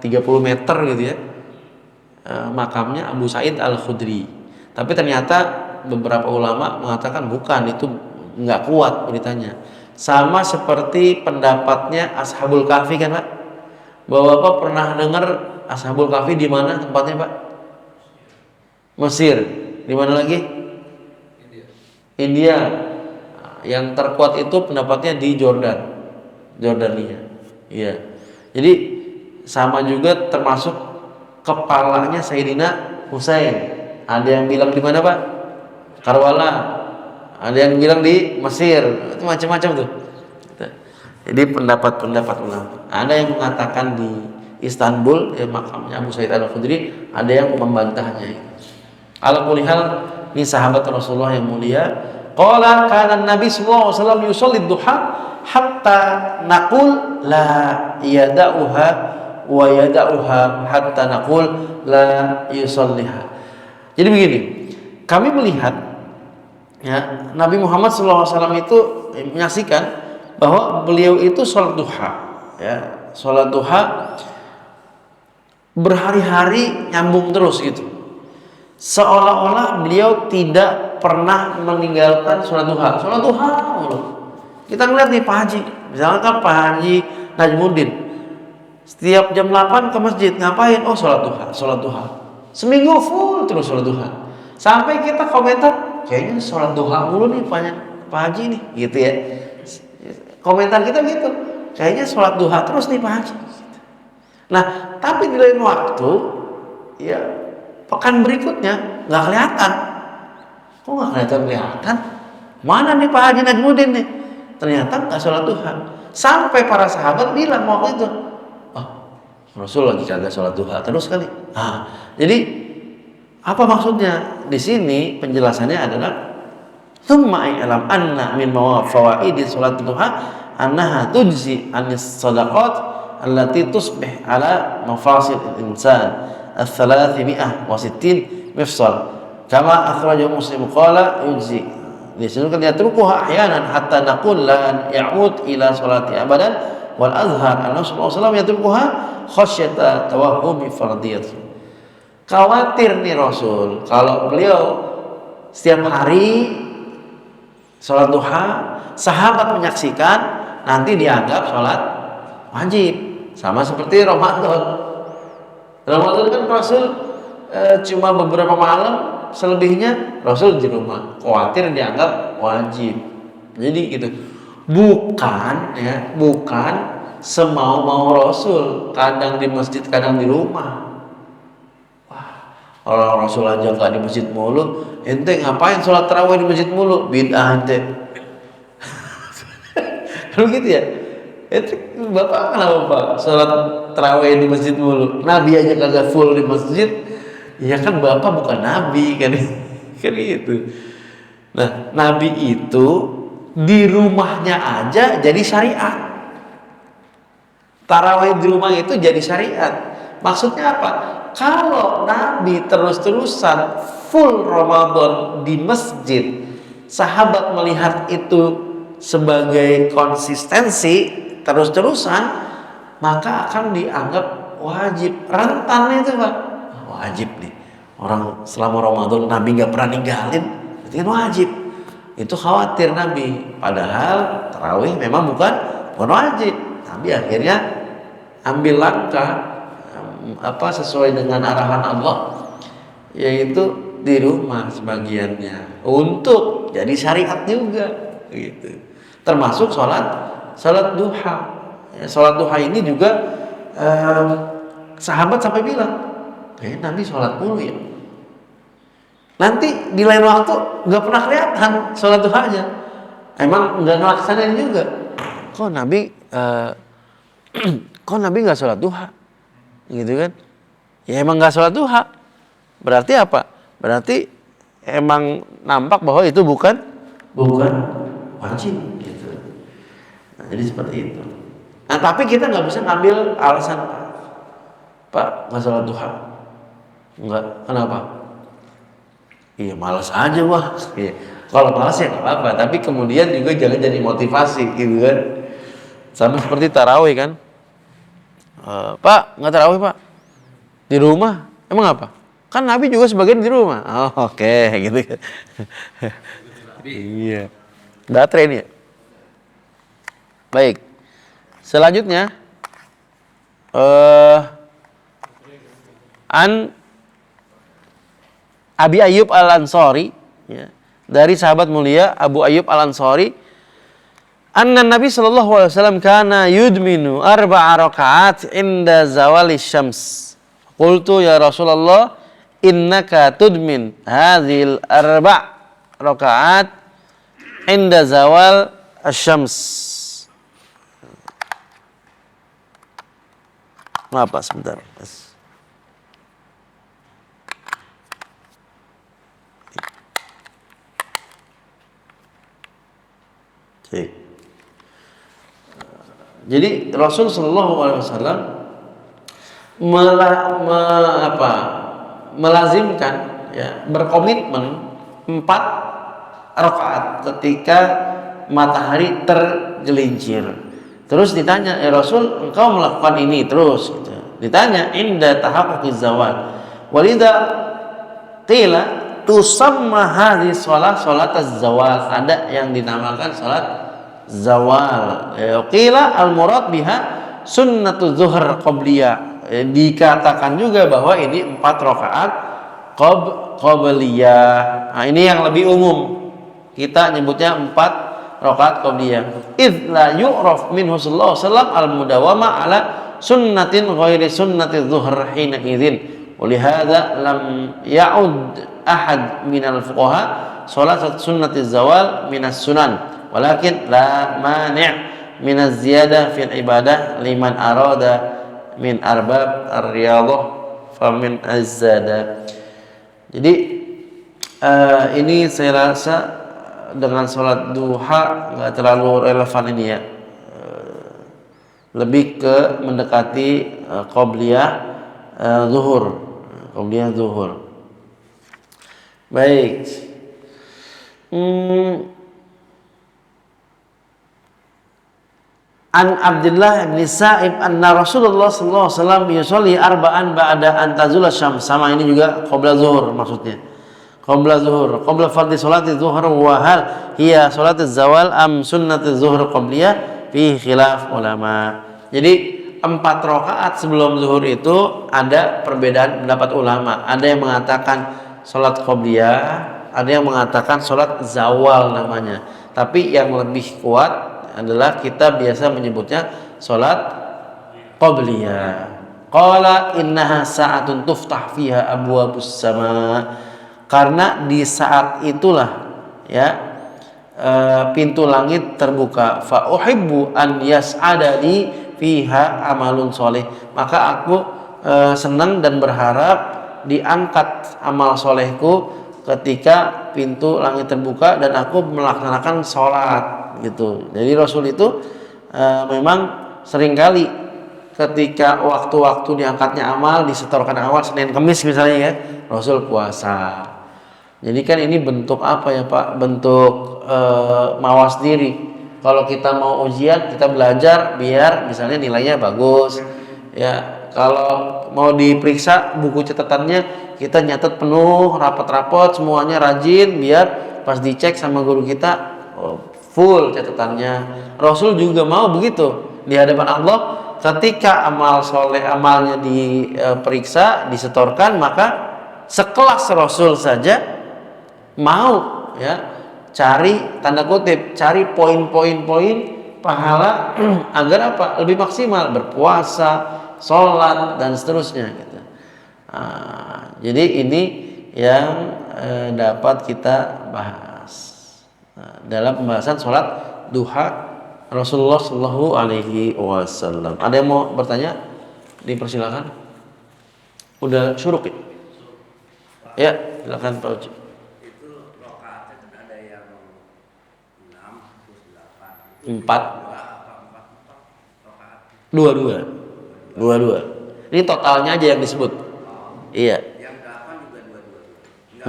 30 meter gitu ya, makamnya Abu Sa'id Al-Khudri. Tapi ternyata beberapa ulama mengatakan bukan, itu nggak kuat beritanya. Sama seperti pendapatnya Ashabul Kahfi kan Pak? Bapak pernah dengar Ashabul Kahfi di mana tempatnya Pak? Mesir. Di mana lagi? India. Yang terkuat itu pendapatnya di Jordania. Iya. Jadi sama juga, termasuk kepalanya Sayyidina Husain. Ada yang bilang di mana Pak? Karbala. Ada yang bilang di Mesir. Itu macam-macam tuh. Jadi pendapat-pendapat ulama. Ada yang mengatakan di Istanbul, makamnya Abu Sa'id Al-Khudri, ada yang membantahnya. Ala kulli hal, ini sahabat Rasulullah yang mulia. Qala kana Nabi sallallahu alaihi wasallam yusalli duha hatta naqul la yada'uha wa yada'uha hatta naqul la yusalliha. Jadi begini, kami melihat ya, Nabi Muhammad sallallahu alaihi wasallam itu menyaksikan bahwa beliau itu sholat duha, ya, sholat duha berhari-hari nyambung terus gitu, seolah-olah beliau tidak pernah meninggalkan sholat duha. Sholat duha mulu. Kita ngeliat nih Pak Haji, misalkan Pak Haji Najmuddin, setiap jam 8 ke masjid ngapain? Oh sholat duha, sholat duha. Seminggu full terus sholat duha. Sampai kita komentar, kayaknya sholat duha mulu nih Pak Haji nih, gitu ya. Komentar kita gitu, kayaknya sholat duha terus nih Pak Haji. Nah, tapi di lain waktu, ya pekan berikutnya nggak kelihatan. Kok nggak kelihatan? Mana nih Pak Haji Najmuddin nih? Ternyata nggak sholat duha. Sampai para sahabat bilang waktu itu, oh, Rasul lagi kagak sholat duha terus kali. Nah, jadi apa maksudnya? Di sini penjelasannya adalah tsumma i'lam anna min fawaidi sholat duha annaha tujzi anis sadaqat allati tusbih ala mafasid al-insan al-360 mifsal kama akhrajahu Muslim qala yujzi. Di sini kan yatrukuha ahyanan hatta naqul la ya'ud ila salati abadan wal azhar anna Rasulullah sallallahu yatrukuha khasyata tawahhumi fardiyat. Khawatir nih Rasul kalau beliau setiap hari sholat duha, sahabat menyaksikan, nanti dianggap sholat wajib. Sama seperti Ramadan. Ramadan kan Rasul cuma beberapa malam, selebihnya Rasul di rumah. Khawatir dianggap wajib. Jadi gitu. Bukan semau-mau Rasul. Kadang di masjid, kadang di rumah. Wah, orang Rasul aja nggak di masjid mulu, ente ngapain sholat tarawih di masjid mulu? Bid'ah ente. Kalau gitu ya, ente bapak kenapa pak sholat tarawih di masjid mulu? Nabi aja kagak full di masjid, ya kan bapak bukan nabi kan? Kan gitu. Nah, nabi itu di rumahnya aja jadi syariat. Tarawih di rumah itu jadi syariat. Maksudnya apa? Kalau Nabi terus-terusan full Ramadan di masjid, sahabat melihat itu sebagai konsistensi terus-terusan, maka akan dianggap wajib. Rentan itu pak, wajib nih. Orang selama Ramadan Nabi nggak pernah ninggalin, berarti kan wajib. Itu khawatir Nabi. Padahal tarawih memang bukan wajib. Nabi akhirnya ambil langkah sesuai dengan arahan Allah, yaitu di rumah sebagiannya untuk jadi syariat juga gitu. Termasuk sholat duha. Ya, sholat duha ini juga sahabat sampai bilang, Nabi sholat mulu ya. Nanti di lain waktu nggak pernah kelihatan sholat duhanya. Emang nggak ngelaksanain juga. Kok Nabi nggak sholat duha, gitu kan? Ya emang nggak sholat duha. Berarti apa? Berarti emang nampak bahwa itu bukan wajib, gitu. Nah, jadi seperti itu. Nah, tapi kita nggak bisa ngambil alasan Pak nggak sholat duha. Nggak, kenapa? Iya malas aja wah. Iya. Kalau malas ya nggak apa-apa, tapi kemudian juga jangan jadi motivasi, gitu kan? Sama seperti tarawih kan? Pak nggak tarawih pak? Di rumah? Emang apa? Kan Nabi juga sebagian di rumah. Oh, oke, gitu kan? Iya. Baterai ini ya. Baik. Selanjutnya, an Abi Ayyub Al-Ansari, ya, dari sahabat mulia Abu Ayyub Al-Ansari, anna Nabi sallallahu alaihi wasallam kana yudminu arba'a rakaat inda zawali syams. Qultu ya Rasulullah, innaka tudmin hadhil arba' rakaat inda zawal asy-syams. Apa sebentar? Jadi Rasul Shallallahu Alaihi Wasallam melazimkan, ya, berkomitmen 4 rakaat ketika matahari tergelincir. Terus ditanya, ya Rasul, engkau melakukan ini terus? Gitu. Ditanya, inda tahaqquqiz zawal. Walidha qila tusamma hadhi shalah salat az-zawal, ada yang dinamakan salat zawal. Qila al-murad biha sunnatu zuhur qabliyah. Dikatakan juga bahwa ini 4 rakaat qabliyah. Nah, ini yang lebih umum. Kita nyebutnya 4 rakaat qabliyah. Idz la yu'raf minhu sallallahu alaihi wasallam al-mudawama ala sunnatin ghairi sunnati zuhur hina idzin. Walihada lam ya'ud ahad minal fuqaha salat sunnati zawal minas sunan, walakin la mani' minaz ziyadah fil ibadah liman arada min arbab ar-riyadhah famin az-zada. Jadi ini saya rasa dengan sholat duha nggak terlalu relevan ini ya, lebih ke mendekati qobliyah zuhur. Baik. An Abdullah bin Sa'ib anna Rasulullah sallallahu alaihi wasallam yusolli arba'an ba'da an tazula syams. Sama ini juga qabla zuhur maksudnya. Qabla zuhur, qabla fardhi salati zuhur wa hal hiya salati zawal am sunnati zuhur qabliyah fi khilaf ulama. Jadi 4 rakaat sebelum zuhur itu ada perbedaan pendapat ulama. Ada yang mengatakan salat qabliyah, ada yang mengatakan salat zawal namanya. Tapi yang lebih kuat adalah kita biasa menyebutnya salat qabliyah. Qala innaha sa'atun tuftah fiha abwabus sama. Karena di saat itulah ya pintu langit terbuka. Fa uhibbu an yas'adani fiha amalun soleh, maka aku senang dan berharap diangkat amal solehku ketika pintu langit terbuka dan aku melaksanakan sholat gitu. Jadi Rasul itu memang seringkali ketika waktu-waktu diangkatnya amal, disetorkan awal Senin Kamis misalnya ya, Rasul puasa. Jadi kan ini bentuk apa ya Pak? Bentuk mawas diri. Kalau kita mau ujian, kita belajar biar misalnya nilainya bagus. Ya, kalau mau diperiksa buku catatannya, kita nyatet penuh, rapot-rapot, semuanya rajin biar pas dicek sama guru kita full catatannya. Rasul juga mau begitu di hadapan Allah. Ketika amal soleh amalnya diperiksa, disetorkan, maka sekelas Rasul saja mau ya cari tanda kutip, cari poin-poin pahala agar apa? Lebih maksimal berpuasa, sholat dan seterusnya gitu. Jadi ini yang dapat kita bahas dalam pembahasan sholat duha Rasulullah Shallallahu Alaihi Wasallam. Ada yang mau bertanya? Dipersilakan. Udah syuruk ya? Ya, silakan Pak Uci. Empat, dua. Ini totalnya aja yang disebut. Iya. Yang 8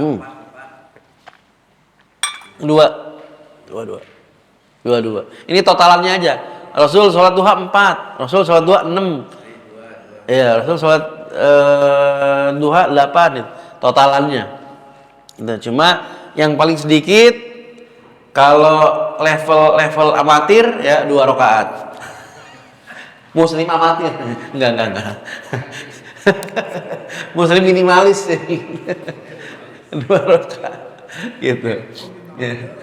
juga dua. Ini totalannya aja. Rasul sholat duha 4, Rasul sholat duha 6. Iya, Rasul sholat duha 8 totalannya. Nah, cuma yang paling sedikit kalau level amatir ya 2 rakaat. Muslim amatir. Enggak. Muslim minimalis. 2 rakaat. Gitu. Ya.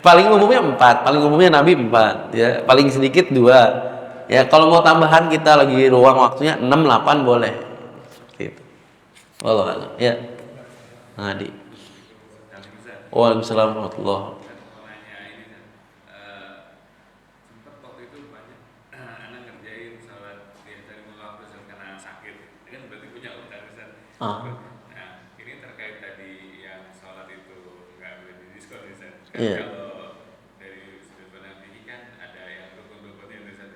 Paling umumnya 4, paling umumnya Nabi 4 ya, paling sedikit 2. Ya, kalau mau tambahan kita lagi ruang waktunya 6 8 boleh. Gitu. Wallahu a'lam. Ya. Ngadi. Waalaikumsalam warahmatullahi wabarakatuh. Sempat waktu itu banyak anak ngerjain salat dari mulai waktu karena sakit, ini kan berarti punya utang besar. Nah, ini terkait tadi yang salat itu nggak boleh didiskon Ustaz. Kalau dari sudut pandang ini kan ada yang rukun-rukunnya Ustaz.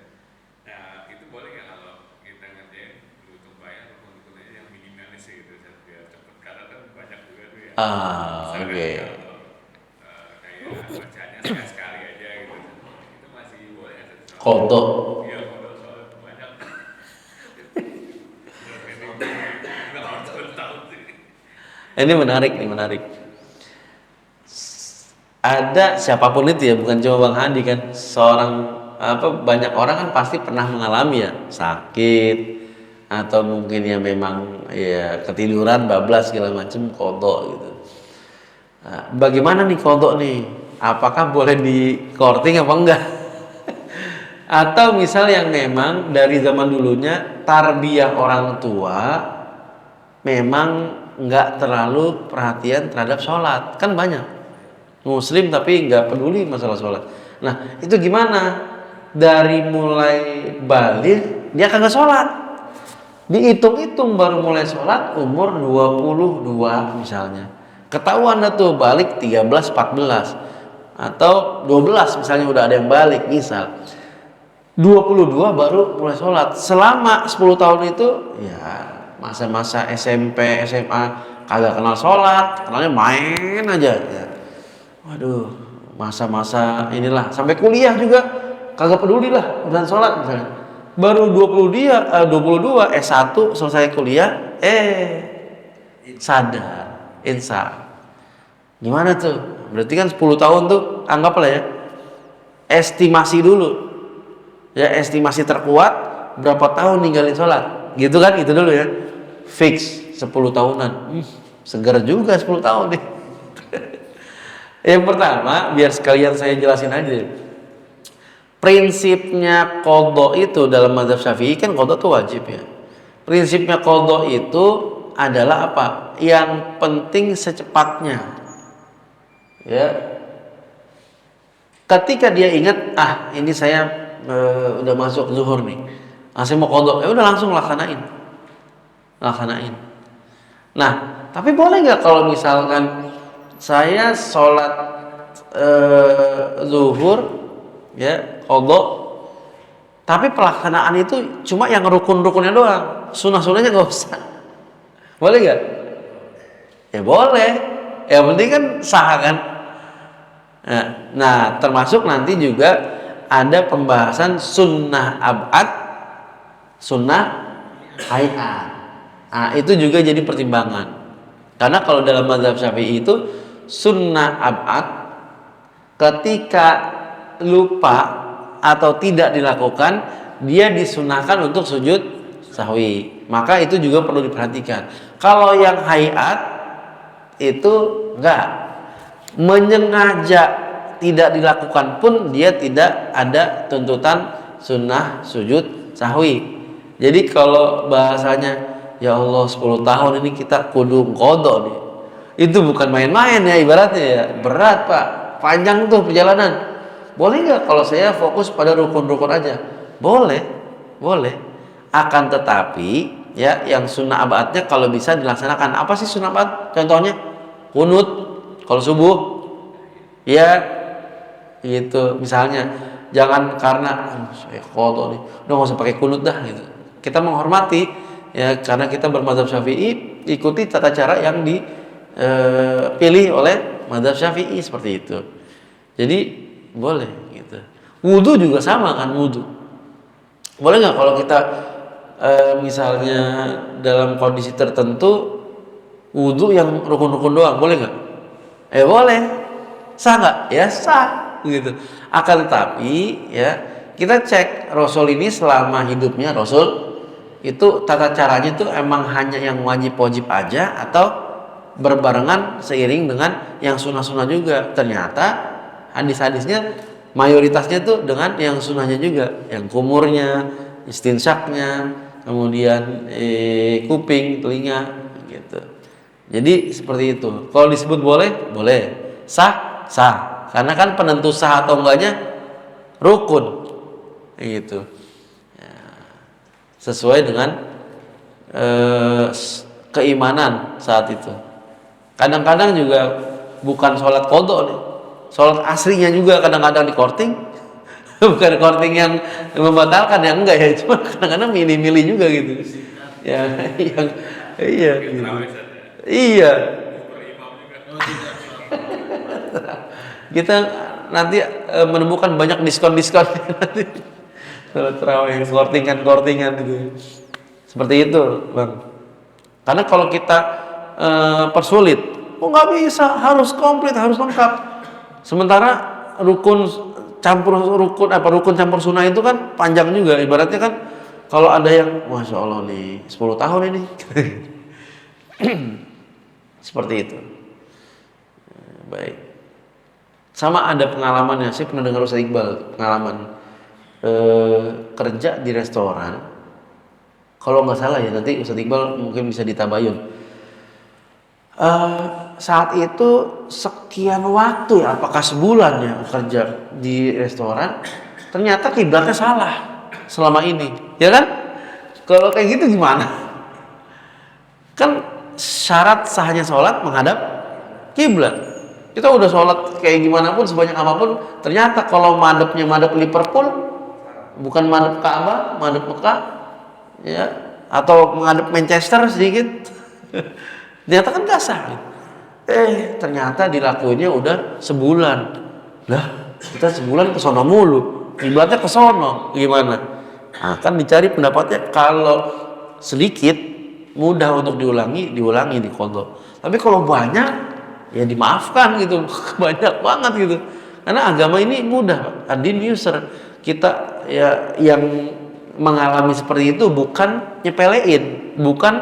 Nah, itu boleh nggak kalau kita ngerjain untuk bayar rukun-rukunnya yang minimalis gitu Ustaz, biar cepet, karena kan banyak juga tuh ya. Oke. Bacanya sekali aja gitu, itu masih boleh ya? Kodok. Iya, kodok soal banyak. Ini menarik nih, menarik. Ada siapapun itu ya, bukan cuma Bang Hadi kan, banyak orang kan pasti pernah mengalami ya sakit atau mungkin ya memang ya ketiduran bablas segala macam kodok gitu. Nah, bagaimana nih kodok nih? Apakah boleh di korting apa enggak? Atau misal yang memang dari zaman dulunya tarbiyah orang tua memang nggak terlalu perhatian terhadap sholat, kan banyak muslim tapi nggak peduli masalah sholat. Nah itu gimana? Dari mulai balik dia kagak sholat, dihitung-hitung baru mulai sholat umur 22 misalnya, ketahuan dah tuh balik 13, 14 atau 12 misalnya, udah ada yang balik misal 22 baru mulai sholat. Selama 10 tahun itu ya masa-masa SMP, SMA kagak kenal sholat, kenalnya main aja ya. Waduh, masa-masa inilah sampai kuliah juga kagak peduli lah urusan sholat misalnya. Baru 22 S1 selesai kuliah sadar, insaf. Gimana tuh? Berarti kan 10 tahun tuh anggaplah ya estimasi dulu. Ya estimasi terkuat berapa tahun ninggalin sholat. Gitu kan, itu dulu ya. Fix 10 tahunan. Segar juga 10 tahun nih. Yang pertama, biar sekalian saya jelasin aja. Prinsipnya qadha itu dalam mazhab Syafi'i kan qadha itu wajib ya. Prinsipnya qadha itu adalah apa? Yang penting secepatnya. Ya. Ketika dia ingat, ini saya udah masuk zuhur nih. Saya mau qadha, ya udah langsung laksanain. Nah, tapi boleh nggak kalau misalkan saya sholat zuhur ya qadha, tapi pelaksanaan itu cuma yang rukun-rukunnya doang, sunah-sunahnya nggak usah. Boleh nggak? Ya boleh. Yang penting kan sah kan. Nah, termasuk nanti juga ada pembahasan sunnah ab'ad, sunnah hayat. Nah, itu juga jadi pertimbangan. Karena kalau dalam mazhab Syafi'i itu sunnah ab'ad ketika lupa atau tidak dilakukan, dia disunahkan untuk sujud sahwi. Maka itu juga perlu diperhatikan. Kalau yang hayat itu enggak, menyengaja tidak dilakukan pun dia tidak ada tuntutan sunnah sujud sahwi. Jadi kalau bahasanya ya Allah 10 tahun ini kita kudu qadha nih, itu bukan main-main ya ibaratnya ya, berat Pak, panjang tuh perjalanan. Boleh nggak kalau saya fokus pada rukun-rukun aja? Boleh. Akan tetapi ya yang sunnah abadnya kalau bisa dilaksanakan. Apa sih sunnah abad? Contohnya kunut kalau subuh ya gitu misalnya. Jangan karena saya qadha nih, udah nggak usah pakai kunut dah gitu. Kita menghormati ya, karena kita bermadzhab Syafi'i, ikuti tata cara yang dipilih oleh madzhab Syafi'i seperti itu. Jadi boleh gitu. Wudu juga sama kan, wudu. Boleh nggak kalau kita misalnya dalam kondisi tertentu wudu yang rukun-rukun doang, boleh nggak? Boleh. Sah nggak? Ya sah gitu. Akan tetapi ya kita cek Rasul ini selama hidupnya Rasul itu tata caranya itu emang hanya yang wajib-wajib aja atau berbarengan seiring dengan yang sunnah-sunnah juga. Ternyata hadis-hadisnya mayoritasnya tuh dengan yang sunnahnya juga, yang kumurnya, istinsyaknya, kemudian kuping, telinga gitu. Jadi seperti itu. Kalau disebut boleh, sah, karena kan penentu sah atau enggaknya rukun gitu. Sesuai dengan keimanan saat itu. Kadang-kadang juga bukan sholat qadha nih, sholat asrinya juga kadang-kadang di korting. Bukan korting yang membatalkan, yang enggak ya, cuma kadang-kadang milih-milih juga gitu ya. Yang iya gitu. Iya kita nanti menemukan banyak diskon-diskon nanti sholat tarawih, kortingan gitu. Seperti itu, Bang. Karena kalau kita persulit. Oh nggak bisa, harus komplit, harus lengkap. Sementara rukun campur sunnah itu kan panjang juga. Ibaratnya kan kalau ada yang masya Allah nih 10 tahun ini seperti itu. Baik. Sama ada pengalamannya, saya pernah dengar Ustaz Iqbal pengalaman kerja di restoran. Kalau nggak salah ya, nanti Ustaz Iqbal mungkin bisa ditabayun. Saat itu sekian waktu ya, apakah sebulan ya kerja di restoran, ternyata kiblatnya salah selama ini, ya kan? Kalau kayak gitu gimana? Kan syarat sahnya sholat menghadap kiblat. Kita udah sholat kayak gimana pun, sebanyak apapun, ternyata kalau madepnya madep Liverpool, bukan madep Ka'bah, madep Mekah, ya, atau menghadap Manchester sedikit, ternyata kan gak sah. Ternyata dilakuinnya udah sebulan. Lah, kita sebulan ke sono mulu, kiblatnya ke sono, gimana? Nah, kan dicari pendapatnya, kalau sedikit mudah untuk diulangi di qadha. Tapi kalau banyak ya dimaafkan gitu, banyak banget gitu. Karena agama ini mudah, ad-din yusr. Kita ya yang mengalami seperti itu bukan nyepelein, bukan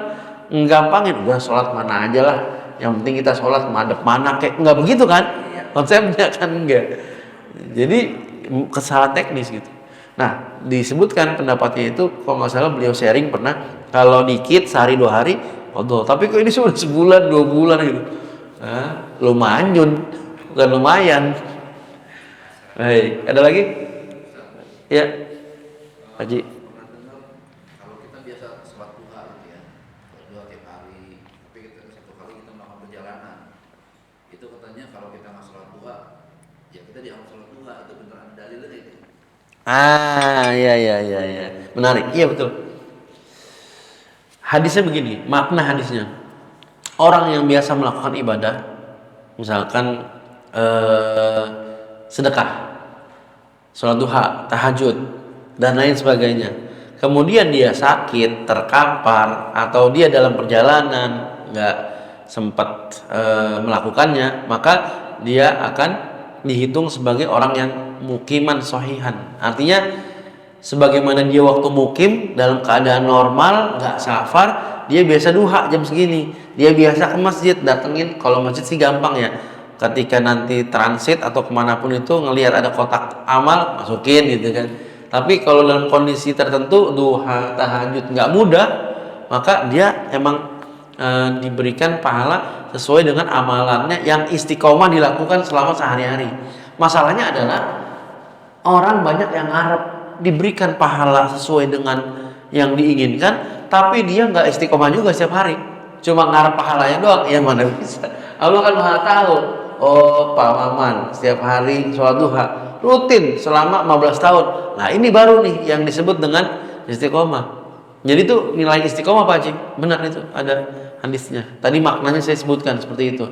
nggampangin, udah sholat mana aja lah, yang penting kita sholat madep mana, kayak nggak begitu kan konsepnya kan, enggak. Jadi kesalahan teknis gitu. Nah, disebutkan pendapatnya itu, kalau nggak salah beliau sharing pernah, kalau dikit sehari 2 hari qadha, tapi kok ini sudah sebulan 2 bulan gitu. Nah, lumayan, bukan lumayan. Baik, ada lagi? Ya, Haji. Kalau kita biasa sholat duha gitu ya, sholat duha tiap hari, tapi kita satu kali kita melakukan perjalanan, itu katanya kalau kita nggak sholat duha, ya kita dianggap sholat duha, itu beneran ada dalilnya itu. Ya, menarik. Iya betul. Hadisnya begini, makna hadisnya. Orang yang biasa melakukan ibadah, misalkan sedekah, sholat duha, tahajud, dan lain sebagainya. Kemudian dia sakit, terkapar, atau dia dalam perjalanan nggak sempat melakukannya, maka dia akan dihitung sebagai orang yang mukiman sohihan. Artinya sebagaimana dia waktu mukim dalam keadaan normal, nggak safar, dia biasa duha jam segini, dia biasa ke masjid, datengin. Kalau masjid sih gampang ya, ketika nanti transit atau kemanapun itu ngelihat ada kotak amal, masukin gitu kan. Tapi kalau dalam kondisi tertentu duha, tahajud nggak mudah, maka dia emang diberikan pahala sesuai dengan amalannya yang istiqomah dilakukan selama sehari-hari. Masalahnya adalah orang banyak yang ngarep diberikan pahala sesuai dengan yang diinginkan, tapi dia nggak istiqomah juga setiap hari, cuma ngarep pahalanya doang. Ya mana bisa, Allah kan maha tahu. Oh Pak Maman setiap hari sholat duha rutin selama 15 tahun. Nah ini baru nih yang disebut dengan istiqomah. Jadi itu nilai istiqomah Pak Haji, benar itu ada hadisnya. Tadi maknanya saya sebutkan seperti itu.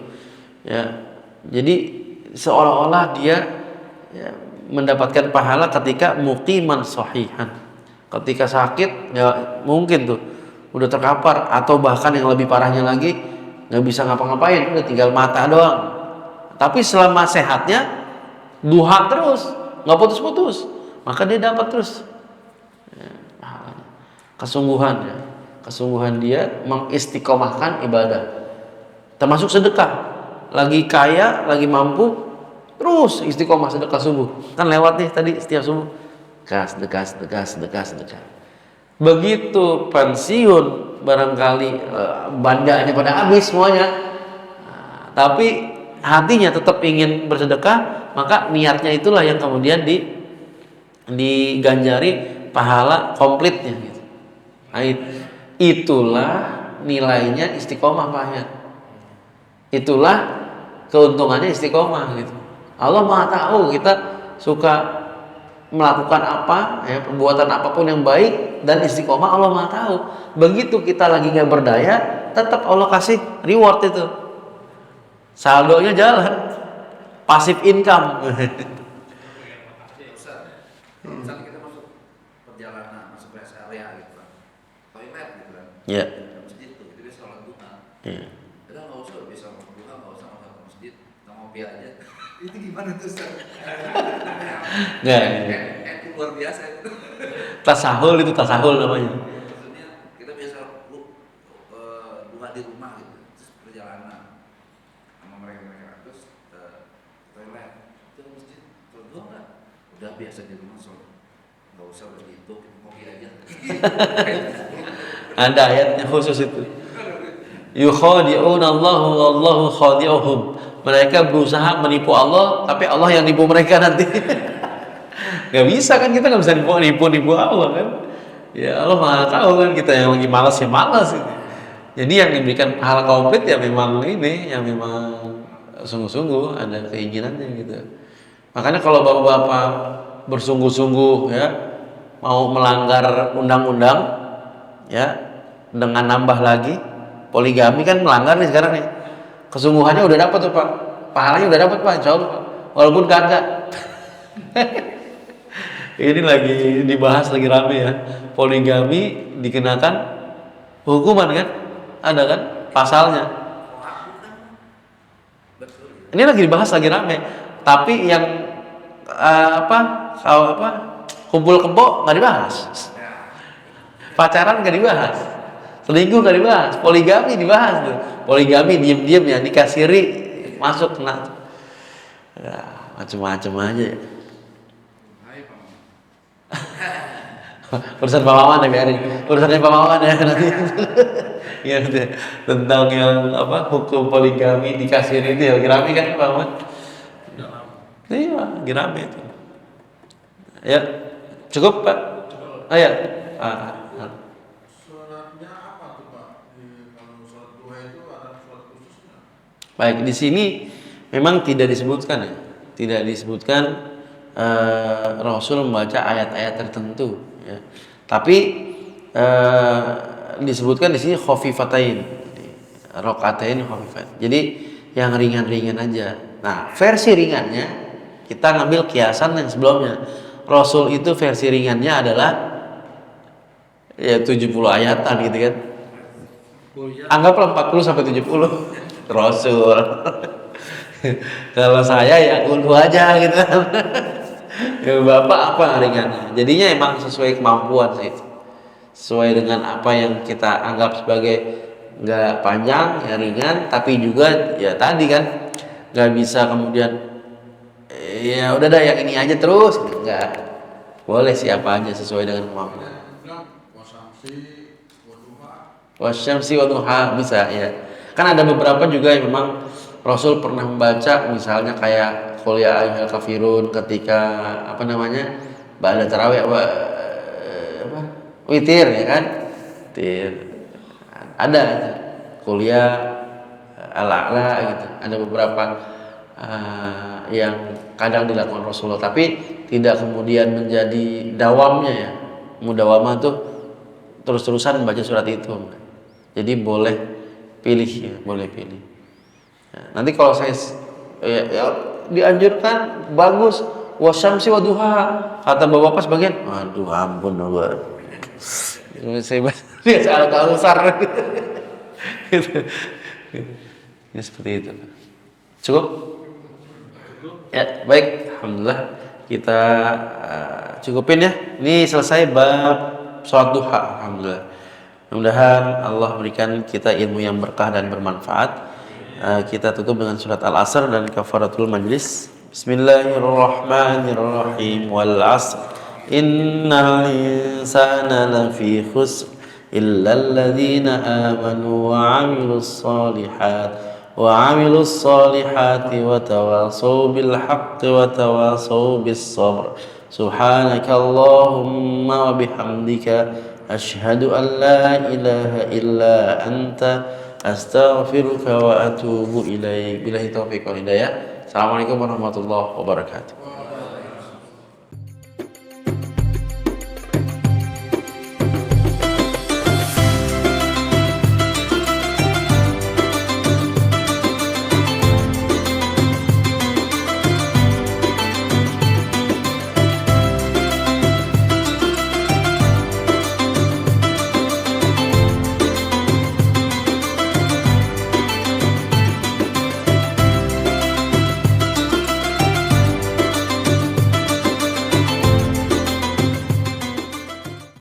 Ya, jadi seolah-olah dia ya, mendapatkan pahala ketika muqiman sahihan. Ketika sakit ya mungkin tuh udah terkapar, atau bahkan yang lebih parahnya lagi nggak bisa ngapa-ngapain, udah tinggal mata doang. Tapi selama sehatnya duha terus, nggak putus-putus, maka dia dapat terus ya, kesungguhan dia mengistiqomahkan ibadah, termasuk sedekah. Lagi kaya, lagi mampu, terus istiqomah sedekah subuh. Kan lewat nih tadi setiap subuh, sedekah. Begitu pensiun barangkali bandanya pada habis semuanya, tapi hatinya tetap ingin bersedekah, maka niatnya itulah yang kemudian diganjari pahala komplitnya gitu. Nah, itulah nilainya istiqomah Pak Hayat. Itulah keuntungannya istiqomah gitu. Allah Maha tahu kita suka melakukan apa ya, perbuatan apapun yang baik, dan istiqomah Allah Maha tahu. Begitu kita lagi nggak berdaya, tetap Allah kasih reward itu, saldonya jalan, passive income. Misalnya kita masuk perjalanan, masuk rest area gitu kan, toilet gitu kan, Ya. masjid tuh, kita bisa sholat duha. Ya. Kita masjid, kita ngopi aja. Itu gimana tuh Ustaz? Nggak. Itu luar biasa itu. Tasahul namanya. Maksudnya kita biasa duha di rumah gitu, terus perjalanan sama mereka terus toilet, itu masjid berdua nggak? Udah biasa di rumah soal nggak usah begitu, ngopi aja. Ada ayatnya khusus itu. Yukhadi'una Allah wallahu khadi'uhum. Mereka berusaha menipu Allah, tapi Allah yang nipu mereka nanti. Gak bisa kan, kita gak bisa nipu Allah kan. Ya Allah maha tahu kan, kita yang lagi malas ya malas gitu. Jadi yang diberikan pahala komplit ya memang ini, yang memang sungguh-sungguh ada keinginannya gitu. Makanya kalau bapak-bapak bersungguh-sungguh ya mau melanggar undang-undang ya dengan nambah lagi poligami kan melanggar nih sekarang nih. Kesungguhannya udah dapat tuh Pak, pahalanya udah dapat Pak, insya Allah Pak. Walaupun kagak. Ini lagi dibahas lagi rame ya, poligami dikenakan hukuman kan, ada kan pasalnya. Ini lagi dibahas lagi rame, tapi yang kumpul kebo nggak dibahas, pacaran nggak dibahas, selingkuh nggak dibahas, poligami dibahas tuh. Poligami diem-diem ya dikasiri masuk nah, ya, macem-macem aja ya. Urusan Pak Maman ya biarin, urusannya Pak Maman ya nanti. Ya tentang yang hukum poligami dikasiri itu ya gerami kan Pak Maman. Iya gerami itu. Ya cukup Pak. Ya. Sholatnya apa tuh Pak? Kalau sholat duha itu ada sholat khususnya? Baik, di sini memang tidak disebutkan ya, tidak disebutkan Rasul membaca ayat-ayat tertentu, ya. Tapi disebutkan di sini khafifatain, rokaatain khafifat. Jadi yang ringan-ringan aja. Nah, versi ringannya kita ngambil kiasan yang sebelumnya. Rasul itu versi ringannya adalah ya 70 ayatan gitu kan. Anggaplah 40 sampai 70 Rasul. Kalau saya ya kudu aja gitu. Ya Bapak apa ringannya? Jadinya emang sesuai kemampuan sih. Sesuai dengan apa yang kita anggap sebagai nggak panjang ya ringan, tapi juga ya tadi kan nggak bisa kemudian ya udah dah yang ini aja terus, nggak boleh siapa aja sesuai dengan kemampuan. Wasyamsi wa duha bisa ya. Kan ada beberapa juga yang memang Rasul pernah membaca misalnya kayak qul ya ayyuhal kafirun ketika ba'da tarawih witir ya kan. Witir. Ada qul ya al-a'la gitu. Ada beberapa yang kadang dilakukan Rasulullah tapi tidak kemudian menjadi dawamnya ya. Mudawamah tuh terus-terusan membaca surat itu. Jadi boleh pilih ya, boleh pilih. Nah, nanti kalau saya ya, dianjurkan bagus wasyamsi waduha kata bapak sebagian, aduh ampun gua. Saya biasa al-kausar gitu. Ya seperti itu. Cukup? Ya, baik, alhamdulillah kita cukupin ya. Ini selesai bab sholat duha, alhamdulillah. Mudah-mudahan Allah berikan kita ilmu yang berkah dan bermanfaat. Kita tutup dengan surat Al-Asr dan kafaratul majlis. Bismillahirrahmanirrahim. Wal 'asr innal insana lafi khusr illa alladhina amanu wa 'amilus solihati wa tawasaw bil haqqi wa tawasaw bis sabr. Subhanakallahumma wa bihamdika asyhadu an la ilaha illa anta astaghfiruka wa atubu ilaik. Billahi taufiq wal hidayah. Assalamualaikum warahmatullahi wabarakatuh.